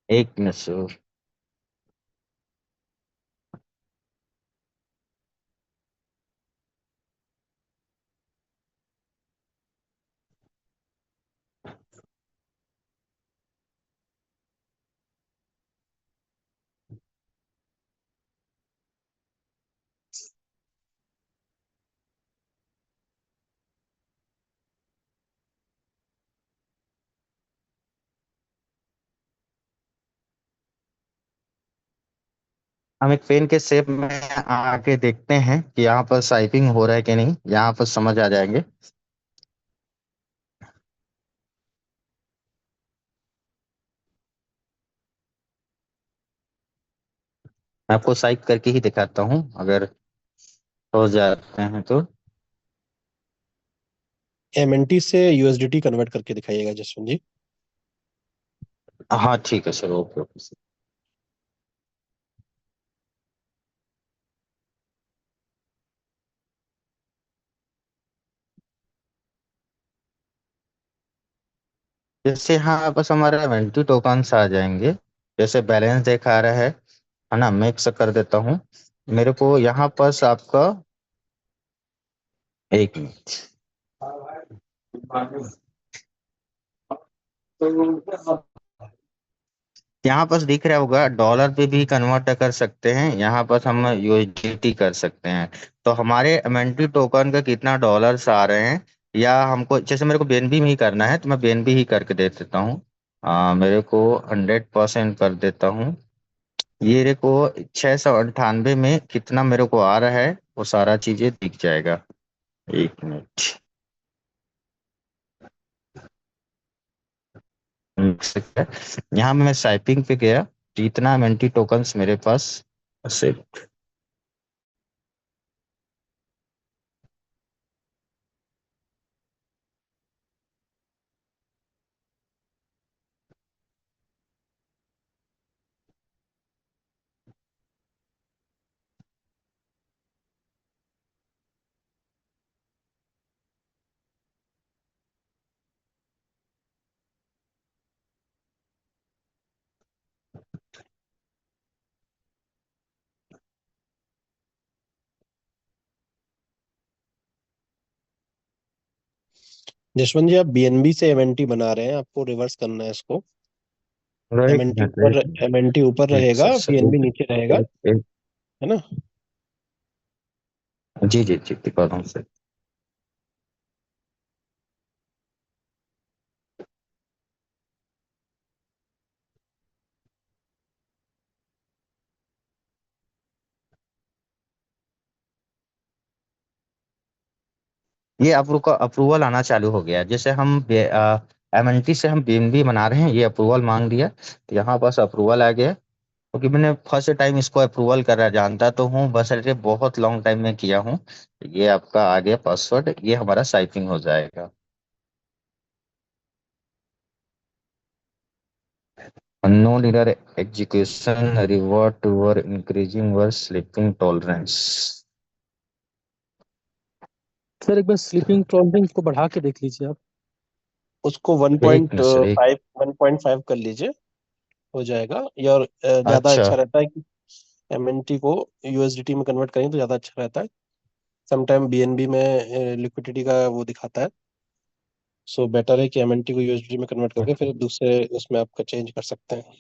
एक मिनट से। हम एक पेन के शेप में आके देखते हैं कि यहाँ पर स्वाइपिंग हो रहा है कि नहीं, यहाँ पर समझ आ जाएंगे। मैं आपको स्वाइप करके ही दिखाता हूँ, अगर हो जाते हैं तो। एमएनटी से यूएसडीटी कन्वर्ट करके दिखाइएगा जसवंत जी। हाँ ठीक है सर, ओके ओके सर। जैसे हाँ, बस हमारे इन्वेंट्री टोकन्स आ जाएंगे, जैसे बैलेंस दिखा रहा है ना, मिक्स कर देता हूँ। मेरे को यहाँ पर आपका, एक मिनट, यहाँ पर दिख रहा होगा डॉलर पे भी कन्वर्ट कर सकते हैं, यहाँ पर हम यूएसडीटी कर सकते हैं। तो हमारे एमएनटी टोकन का कितना डॉलर्स आ रहे हैं, या हमको जैसे मेरे को बीएनबी में ही करना है तो मैं बीएनबी ही करके दे देता हूँ। मेरे को 100% कर देता हूँ। ये रे को 698 में कितना मेरे को आ रहा है वो सारा चीजें दिख जाएगा। एक मिनट। यहाँ मैं साइपिंग पे गया, जितना एमएनटी टोकन्स मेरे पास से। जसवंत जी, आप बीएनबी से एमएनटी बना रहे हैं, आपको रिवर्स करना है इसको। एक एमएनटी मिनट ऊपर, एक मिनट, एमएनटी ऊपर एक रहेगा, सर बीएनबी नीचे रहेगा, एक, है ना। जी जी जी, दिखा रहा हूँ सर। ये अप्रूवल आना चालू हो गया। जैसे हम एमएनटी से हम बीएनबी बना रहे हैं, ये अप्रूवल मांग दिया, तो यहाँ बस अप्रूवल आ गया। क्योंकि मैंने फर्स्ट टाइम इसको अप्रूवल करा, जानता तो हूँ बस ये बहुत लॉन्ग टाइम में किया हूँ। ये आपका आ गया पासवर्ड, ये हमारा साइपिंग हो जाएगा। unknown error execution revert to increasing your sleeping tolerance। Sir एक बार स्लीपिंग टॉलरेंस को बढ़ा के देख लीजिए आप, उसको एक मिनट सर, एक 1.5 कर लीजिए, हो जाएगा। या और ज्यादा अच्छा। अच्छा रहता है कि एमएनटी को यूएसडीटी में कन्वर्ट करें तो ज्यादा अच्छा रहता है। समटाइम बीएनबी में लिक्विडिटी का वो दिखाता है, सो बेटर है कि एमएनटी को यूएसडीटी में कन्वर्ट करके फिर दूसरे उसमें आपका चेंज कर सकते हैं।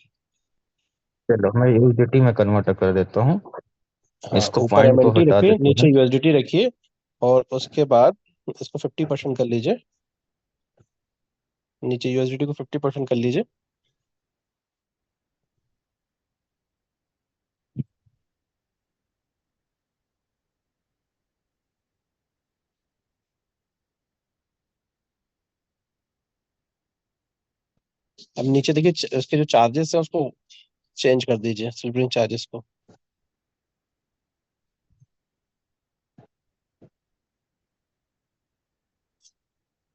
चलो मैं यूएसडीटी में कन्वर्ट कर देता हूँ, हाँ, इसको ऊपर पॉइंट को एमएनटी हटा रखिए, देते नीचे हैं। यूएसडीटी रखिए, और उसके बाद इसको 50% कर लीजिए। नीचे यूएसडीटी को 50% कर लीजिए। अब नीचे देखिए, उसके जो चार्जेस है उसको चेंज कर दीजिए, स्लीपिंग चार्जेस को।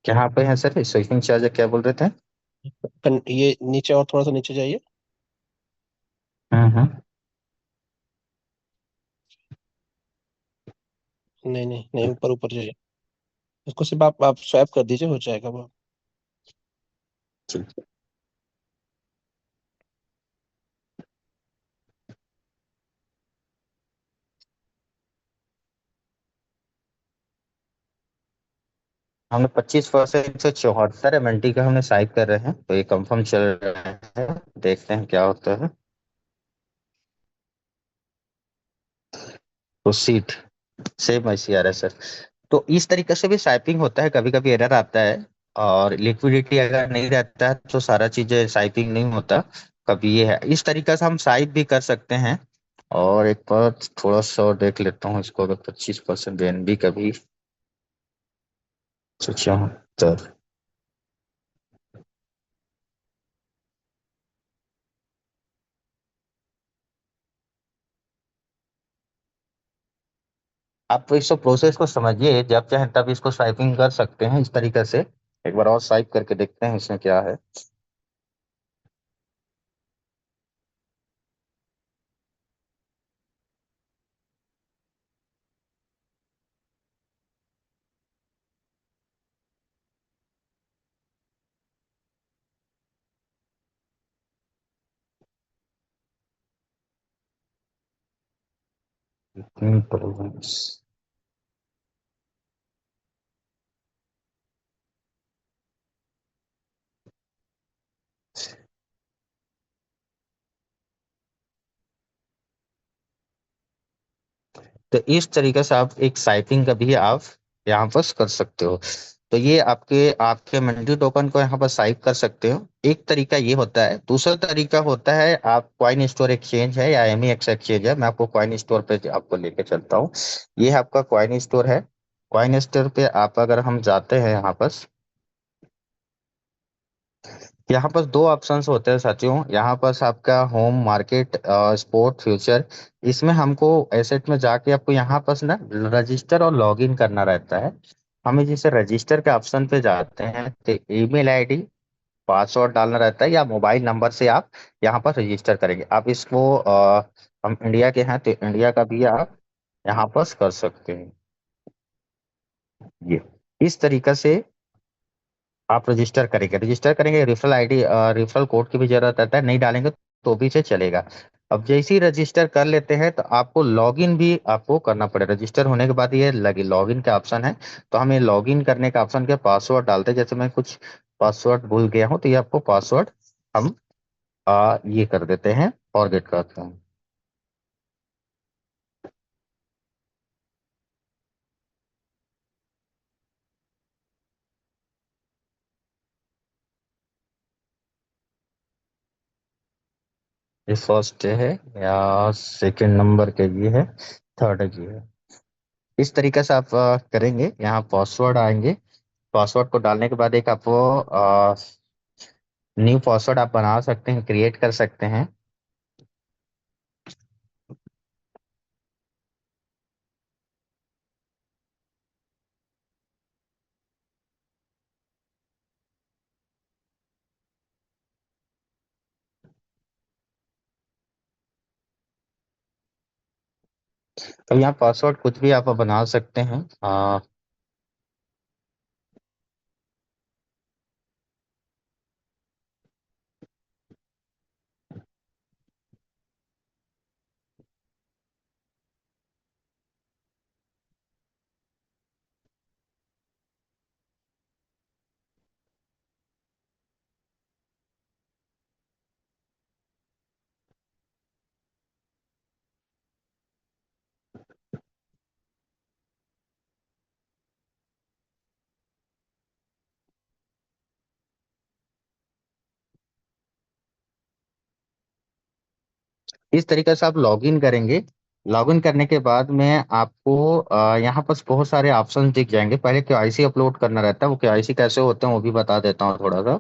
यहाँ पे है सर स्विचिंग चार्ज, क्या बोल रहे थे? ये नीचे और थोड़ा सा नीचे जाइए। हम्म। नहीं नहीं नहीं, ऊपर ऊपर जाइए। उसको सिर्फ आप स्वैप कर दीजिए, हो जाएगा वो। ठीक है। हमने 25% से 74 एमएनटी का हमने साइप कर रहे हैं, तो ये कंफर्म चल रहा है, देखते हैं क्या होता है। प्रोसीड, सेम ऐसी आ रहा है सर। तो इस तरीके से भी साइपिंग होता है, कभी कभी एरर आता है। और लिक्विडिटी अगर नहीं रहता है तो सारा चीजें साइपिंग नहीं होता। कभी ये है, इस तरीके से हम साइप भी कर सकते हैं। और एक बार थोड़ा सा और देख लेता हूँ इसको, अगर 25% बीएनबी का भी 74। आप इस प्रोसेस को समझिए, जब चाहे तब इसको स्वाइपिंग कर सकते हैं इस तरीके से। एक बार और स्वाइप करके देखते हैं इसमें क्या है। तो इस तरीके से आप एक साइपिंग का भी आप यहाँ पर कर सकते हो। तो ये आपके आपके मंडी टोकन को यहाँ पर साइप कर सकते हो, एक तरीका ये होता है। दूसरा तरीका होता है, आप कॉइन स्टोर एक्सचेंज है या एमईएक्स एक्सचेंज है, मैं आपको कॉइन स्टोर पे आपको लेके चलता हूँ। ये आपका कॉइन स्टोर है। कॉइन स्टोर पे आप अगर हम जाते हैं यहाँ पर, यहाँ पर दो ऑप्शंस होते हैं साथियों। यहाँ पर आपका होम मार्केट, स्पोर्ट फ्यूचर। इसमें हमको एसेट में जाके आपको यहाँ पर ना रजिस्टर और लॉगिन करना रहता है। हमें जैसे रजिस्टर के ऑप्शन पे जाते हैं तो ईमेल आईडी पासवर्ड डालना रहता है, या मोबाइल नंबर से आप यहाँ पर रजिस्टर करेंगे। आप इसको हम इंडिया के हैं तो इंडिया का भी आप यहाँ पर कर सकते हैं। ये इस तरीके से आप रजिस्टर करेंगे, रेफरल आईडी रेफरल कोड की भी जरूरत रहता है, नहीं डालेंगे तो भी से चलेगा। अब जैसे ही रजिस्टर कर लेते हैं तो आपको लॉगिन भी आपको करना पड़ेगा। रजिस्टर होने के बाद ये लगे लॉगिन का ऑप्शन है, तो हमें लॉगिन करने का ऑप्शन के पासवर्ड डालते हैं। जैसे मैं कुछ पासवर्ड भूल गया हूँ तो ये आपको पासवर्ड हम ये कर देते हैं, फॉरगेट करते हैं। ये फर्स्ट है या सेकंड नंबर के ये है, थर्ड ये है। इस तरीके से आप करेंगे। यहाँ पासवर्ड आएंगे, पासवर्ड को डालने के बाद एक आप न्यू पासवर्ड आप बना सकते हैं, क्रिएट कर सकते हैं। तो यहाँ पासवर्ड कुछ भी आप बना सकते हैं। इस तरीके से आप लॉगिन करेंगे। लॉगिन करने के बाद में आपको यहाँ पर बहुत सारे ऑप्शन दिख जाएंगे। पहले केवाईसी अपलोड करना रहता है, वो केवाईसी कैसे होते हैं वो भी बता देता हूँ थोड़ा सा।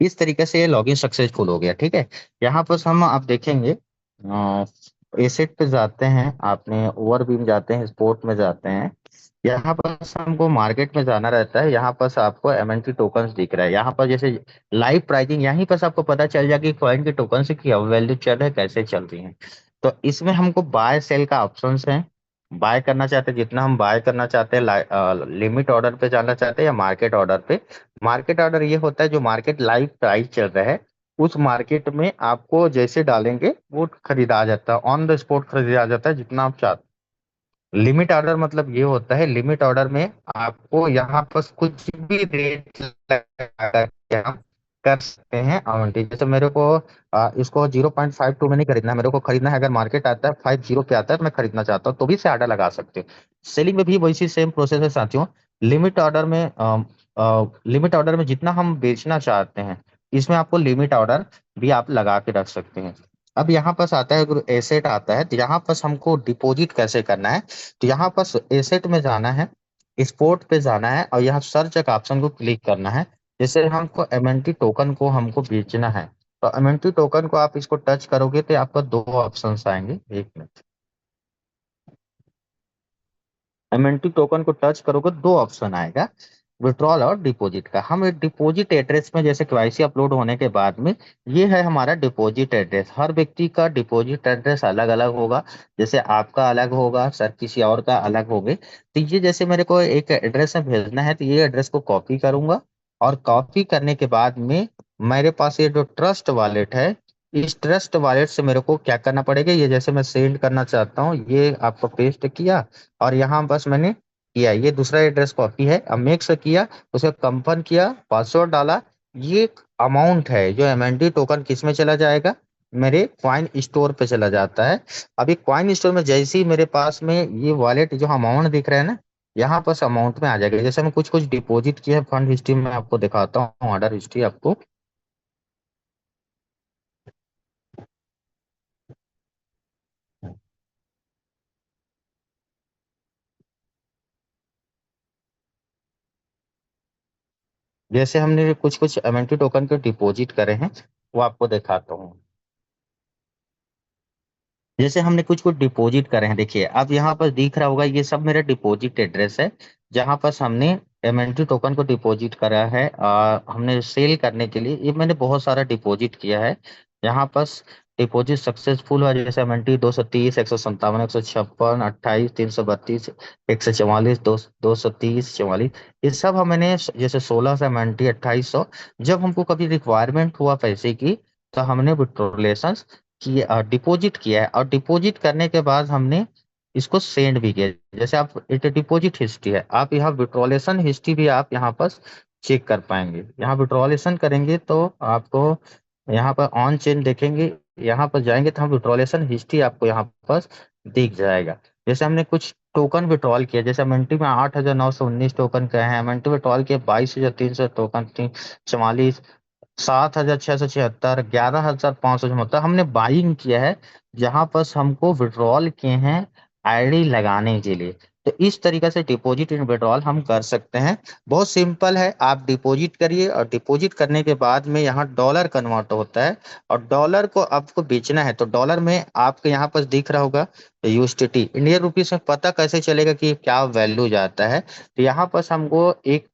इस तरीके से लॉगिन सक्सेसफुल हो गया, ठीक है। यहाँ पर हम आप देखेंगे एसेट पे जाते हैं, आपने ओवरव्यू में जाते हैं, स्पोर्ट में जाते हैं। यहाँ पर हमको मार्केट में जाना रहता है। यहाँ पर आपको एमएनटी टोकन्स दिख रहा है। यहाँ पर जैसे लाइव प्राइसिंग, यहीं पर आपको पता चल जाएगा कि कॉइन के टोकन से क्या वैल्यू चल रहा है, कैसे चल रही है। तो इसमें हमको बाय सेल का ऑप्शन है। बाय करना चाहते हैं, जितना हम बाय करना चाहते हैं, लिमिट ऑर्डर पे जाना चाहते हैं या मार्केट ऑर्डर पे। मार्केट ऑर्डर ये होता है जो मार्केट लाइव प्राइस चल रहा है, उस मार्केट में आपको जैसे डालेंगे वो खरीदा जाता है, ऑन द स्पॉट खरीदा जाता है जितना आप चाहते हैं। लिमिट ऑर्डर मतलब ये होता है, लिमिट ऑर्डर में आपको यहाँ पर कुछ भी रेट लगा के आप कर सकते हैं आवंटित। जैसे मेरे को इसको 0.52 में नहीं खरीदना है, मेरे को खरीदना है, अगर मार्केट आता है 50 पे आता है तो मैं खरीदना चाहता हूँ, तो भी से ऑर्डर लगा सकते हो। सेलिंग में भी वैसी सेम प्रोसेस है साथियों। लिमिट ऑर्डर में लिमिट ऑर्डर में जितना हम बेचना चाहते हैं, इसमें आपको लिमिट ऑर्डर भी आप लगा के रख सकते हैं। अब यहाँ पास आता है, अगर एसेट आता है तो यहाँ पास हमको डिपॉजिट कैसे करना है। तो यहाँ पास एसेट में जाना है, स्पोर्ट पे जाना है और यहाँ सर्च का ऑप्शन को क्लिक करना है। जैसे हमको एमएनटी टोकन को हमको बेचना है, तो एमएनटी टोकन को आप इसको टच करोगे तो आपको दो ऑप्शन आएंगे। एक मिनट, एमएनटी टोकन को टच करोगे दो ऑप्शन आएगा, विड्रॉल और डिपॉजिट का। हम एक डिपॉजिट एड्रेस में, जैसे केवाईसी अपलोड होने के बाद में, ये है हमारा डिपॉजिट एड्रेस। हर व्यक्ति का डिपॉजिट एड्रेस अलग अलग होगा। जैसे आपका अलग होगा सर, किसी और का अलग होगा। तो ये जैसे मेरे को एक एड्रेस में भेजना है, तो ये एड्रेस को कॉपी करूंगा और कॉपी करने के बाद में मेरे पास ये जो ट्रस्ट वॉलेट है, इस ट्रस्ट वॉलेट से मेरे को क्या करना पड़ेगा, ये जैसे मैं सेंड करना चाहता हूँ, ये आपको पेस्ट किया और यहाँ बस मैंने किया, ये दूसरा एड्रेस कॉपी है, अब मेक से किया, उसे कंफर्म किया, पासवर्ड डाला। ये अमाउंट है जो एमएनटी टोकन किस में चला जाएगा, मेरे क्वाइन स्टोर पे चला जाता है। अभी क्वाइन स्टोर में जैसे ही मेरे पास में ये वॉलेट जो अमाउंट दिख रहा है ना, यहाँ पर अमाउंट में आ जाएगा। जैसे मैं कुछ कुछ डिपॉजिट किया है, फंड हिस्ट्री में आपको दिखाता हूँ, ऑर्डर हिस्ट्री आपको। जैसे हमने कुछ कुछ एमएनटी टोकन के डिपॉजिट करे हैं, वो आपको दिखाता हूँ। जैसे हमने कुछ कुछ डिपॉजिट करे हैं, देखिए अब यहाँ पर दिख रहा होगा, ये सब मेरा डिपॉजिट एड्रेस है जहाँ पर हमने एमएनटी टोकन को डिपॉजिट करा है। हमने सेल करने के लिए ये मैंने बहुत सारा डिपॉजिट किया है। यहाँ पर डिपॉजिट सक्सेसफुल हुआ, जैसे एमएनटी 230, 157, 156, 28, 332, 144, 230, 44, ये सब हमने जैसे 1600 एमएनटी, 2800, जब हमको कभी रिक्वायरमेंट हुआ पैसे की, तो हमने विड्रॉलेशन किया, डिपॉजिट किया है। और डिपॉजिट करने के बाद हमने इसको सेंड भी किया। जैसे आप डिपॉजिट हिस्ट्री है, आप यहाँ विड्रॉलेशन हिस्ट्री भी आप यहाँ पर चेक कर पाएंगे। यहाँ विड्रॉलेशन करेंगे तो आपको यहाँ पर ऑन चेन देखेंगे, यहाँ पर जाएंगे तो हम विड्रॉलेशन हिस्ट्री आपको यहाँ पर दिख जाएगा। जैसे हमने कुछ टोकन विड्रॉल किया, जैसे एमएनटी में 8,919 टोकन का है, एमएनटी विड्रॉल किए 22,300 टोकन थी, 44, 7,676, 11,574 हमने बाइंग किया है, जहां पर हमको विड्रॉल किए हैं आईडी लगाने के लिए। तो इस तरीके से डिपॉजिट एंड विड्रॉल हम कर सकते हैं। बहुत सिंपल है, आप डिपॉजिट करिए और डिपॉजिट करने के बाद में यहाँ डॉलर कन्वर्ट होता है, और डॉलर को आपको बेचना है तो डॉलर में आपके यहाँ पर दिख रहा होगा यूएसडीटी, इंडियन रुपीस में पता कैसे चलेगा कि क्या वैल्यू जाता है। तो यहाँ पर हमको एक,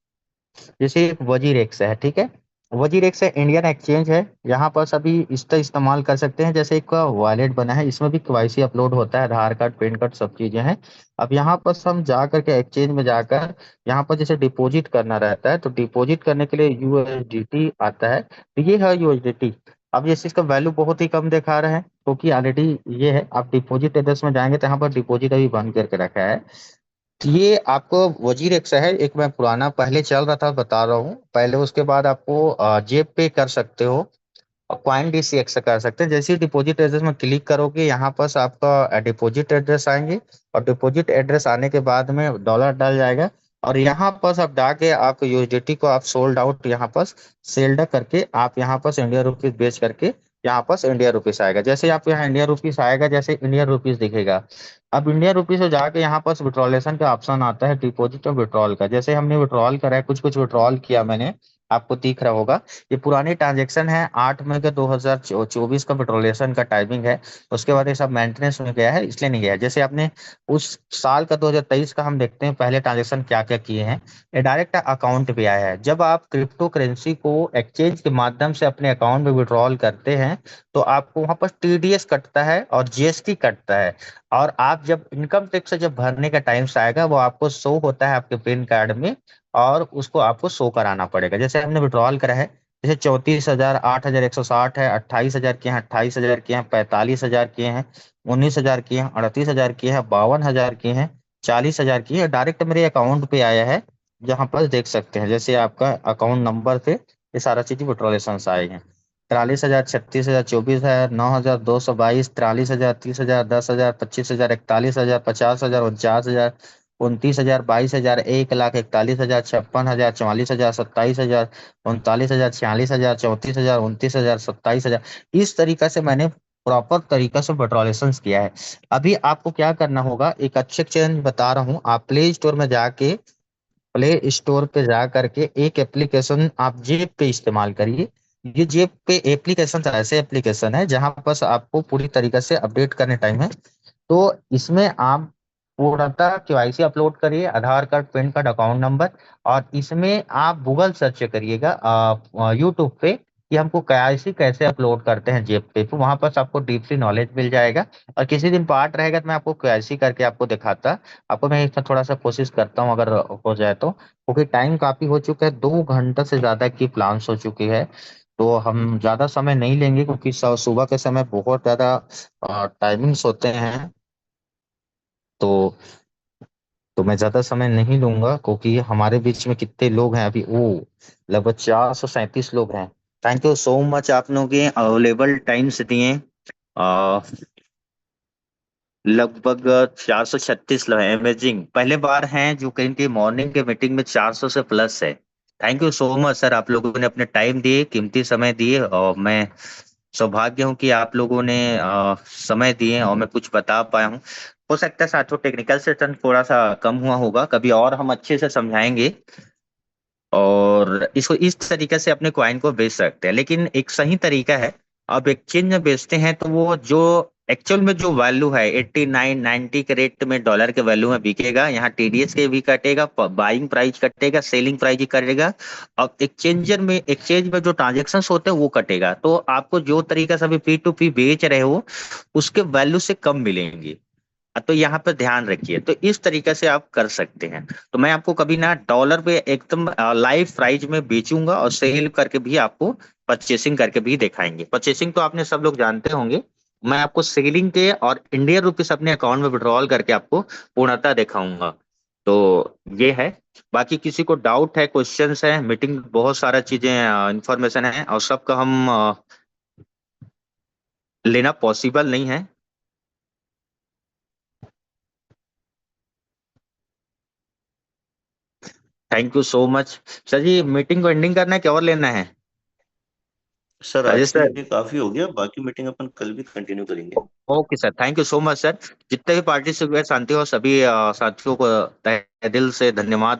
जैसे एक वजीर एक्स है, ठीक है, वजीर एक्स है इंडियन एक्सचेंज है, यहाँ पर सभी इसका इस्तेमाल कर सकते हैं। जैसे एक वॉलेट बना है, इसमें भी केवाईसी अपलोड होता है, आधार कार्ड, पैन कार्ड, सब चीजें हैं। अब यहाँ पर हम जा करके एक्सचेंज में जाकर यहाँ पर जैसे डिपॉजिट करना रहता है, तो डिपॉजिट करने के लिए यूएसडीटी आता है, तो ये है यूएसडीटी। अब जैसे इसका वैल्यू बहुत ही कम दिखा रहे हैं क्योंकि ऑलरेडी ये है। आप डिपॉजिट एड्रेस में जाएंगे तो यहाँ पर डिपॉजिट अभी बंद करके रखा है। ये आपको वजीर एक है, एक मैं पुराना पहले चल रहा था बता रहा हूँ पहले, उसके बाद आपको जेब पे कर सकते हो और क्वाइन डीसीएक्स से कर सकते हैं। जैसे ही डिपॉजिट एड्रेस में क्लिक करोगे यहाँ पर आपका डिपॉजिट एड्रेस आएंगे, और डिपॉजिट एड्रेस आने के बाद में डॉलर डाल जाएगा, और यहाँ पर आप डाके आप यूएसडीटी को आप सोल्ड आउट यहाँ पर सेल्ड करके आप यहाँ पर इंडिया रुपीज बेच करके यहाँ पर इंडिया रुपीस आएगा। जैसे आप यहाँ इंडिया रुपीस आएगा, जैसे इंडियन रुपीस दिखेगा, अब इंडियन रुपीस से जाके यहाँ पर विड्रॉलेशन का ऑप्शन आता है, डिपॉजिट और विड्रॉल का। जैसे हमने विड्रॉल करा है, कुछ कुछ विड्रॉल किया मैंने, आपको दिख रहा होगा। ये पुरानी ट्रांजेक्शन है, 8 मई का 2024 का पेट्रोलेशन का टाइमिंग है। उसके बाद ये सब मेंटेनेंस में गया है, इसलिए नहीं गया है। जैसे आपने उस साल का 2023 का हम देखते हैं पहले ट्रांजेक्शन क्या क्या किए हैं। ये डायरेक्ट अकाउंट पे आया है। जब आप क्रिप्टो करेंसी को एक्सचेंज के माध्यम से अपने अकाउंट में विड्रॉल करते हैं तो आपको वहां पर टीडीएस कटता है और जीएसटी कटता है, और आप जब इनकम टैक्स जब भरने का टाइम आएगा वो आपको शो होता है आपके पैन कार्ड में, और उसको आपको शो कराना पड़ेगा। जैसे हमने विड्रॉल करा है, जैसे 34,000, 8,160 है, 28,000 के हैं, 28,000 के हैं, 45,000 के हैं, 19,000 के हैं, 38,000 के हैं, 52,000 के हैं, 40,000 की है, डायरेक्ट मेरे अकाउंट पे आया है। जहां पर देख सकते हैं जैसे आपका अकाउंट नंबर पे ये सारा चीज विड्रॉलेशन आए हैं। 43,000, 36,000, 24,000, 9,222, 43,000, 30,000, 10,000, 25,000, 41,000, 50,000, 49,000, 29,000, 22,000, 1,41,000, 56,000, 44,000, 27,000, 39,000, 46,000, 34,000, 29,000, 27,000। इस तरीका से मैंने प्रॉपर तरीका से पेट्रोलेशन किया है। अभी आपको क्या करना होगा, एक अच्छे चैनल बता रहा हूँ, आप प्ले स्टोर में जाके, प्ले स्टोर पे जा करके एक एप्लीकेशन आप जेब पे इस्तेमाल करिए। ये जेब पे एप्लीकेशन ऐसे एप्लीकेशन है जहां पर आपको पूरी तरीके से अपडेट करने टाइम है। तो इसमें आप पूर्णतः केवाईसी अपलोड करिए, Aadhaar card, PAN card, account number, और इसमें आप गूगल सर्च करिएगा यूट्यूब पे कि हमको केवाईसी कैसे अपलोड करते हैं जेब पे, तो वहां पर आपको डीपली नॉलेज मिल जाएगा। और किसी दिन पार्ट रहेगा तो मैं आपको केवाईसी करके आपको दिखाता, आपको मैं इसमें थोड़ा सा कोशिश करता हूँ अगर हो जाए तो, क्योंकि टाइम काफी हो चुका है, 2 घंटा से ज्यादा की प्लान्स हो चुकी है। तो हम ज्यादा समय नहीं लेंगे क्योंकि सुबह के समय बहुत ज्यादा टाइमिंग्स होते हैं। तो मैं ज्यादा समय नहीं लूंगा क्योंकि हमारे बीच में कितने लोग हैं अभी, ओ लगभग 437 लोग हैं। थैंक यू सो मच, आप लोगों के अवेलेबल टाइम्स दिए। अ, लगभग 436 लोग हैं, अमेजिंग, पहले बार हैं जो कहीं की मॉर्निंग के मीटिंग में 400 से प्लस है। Thank you so much sir, आप लोगों ने अपने टाइम दिए, कीमती समय दिए, और मैं सौभाग्य हूँ कि आप लोगों ने समय दिए और मैं कुछ बता पाया हूँ। हो सकता है साथियों टेक्निकल सेशन थोड़ा सा कम हुआ होगा, कभी और हम अच्छे से समझाएंगे और इसको इस तरीके से अपने क्वाइन को बेच सकते हैं। लेकिन एक सही तरीका है, अब एक्सचेंज में बेचते हैं तो वो जो एक्चुअल में जो वैल्यू है 89 90 के रेट में डॉलर के वैल्यू में बिकेगा। यहाँ टीडीएस के भी कटेगा, बाइंग प्राइस कटेगा, सेलिंग प्राइस ही कटेगा, और एक्सचेंज में जो ट्रांजेक्शन होते हैं वो कटेगा। तो आपको जो तरीका से अभी पी टू पी बेच रहे हो उसके वैल्यू से कम मिलेंगे। तो यहाँ पे ध्यान रखिए, तो इस तरीके से आप कर सकते हैं। तो मैं आपको कभी ना डॉलर पे एकदम लाइव प्राइस में बेचूंगा और सेल करके भी आपको परचेसिंग करके भी दिखाएंगे। परचेसिंग तो आपने सब लोग जानते होंगे, मैं आपको सेलिंग के और इंडियन रुपीस अपने अकाउंट में विड्रॉल करके आपको पूर्णतः दिखाऊंगा। तो ये है, बाकी किसी को डाउट है, क्वेश्चंस है, मीटिंग बहुत सारा चीजें इंफॉर्मेशन है और सबका हम लेना पॉसिबल नहीं है। Thank you so much sir ji. Meeting को एंडिंग करना है क्या और लेना है? सर आज राजेश के सर, लिए काफी हो गया, बाकी मीटिंग अपन कल भी कंटिन्यू करेंगे। Okay sir, thank you so much sir. जितने भी पार्टिसिपेट शांति हो सभी साथियों को तहे दिल से धन्यवाद।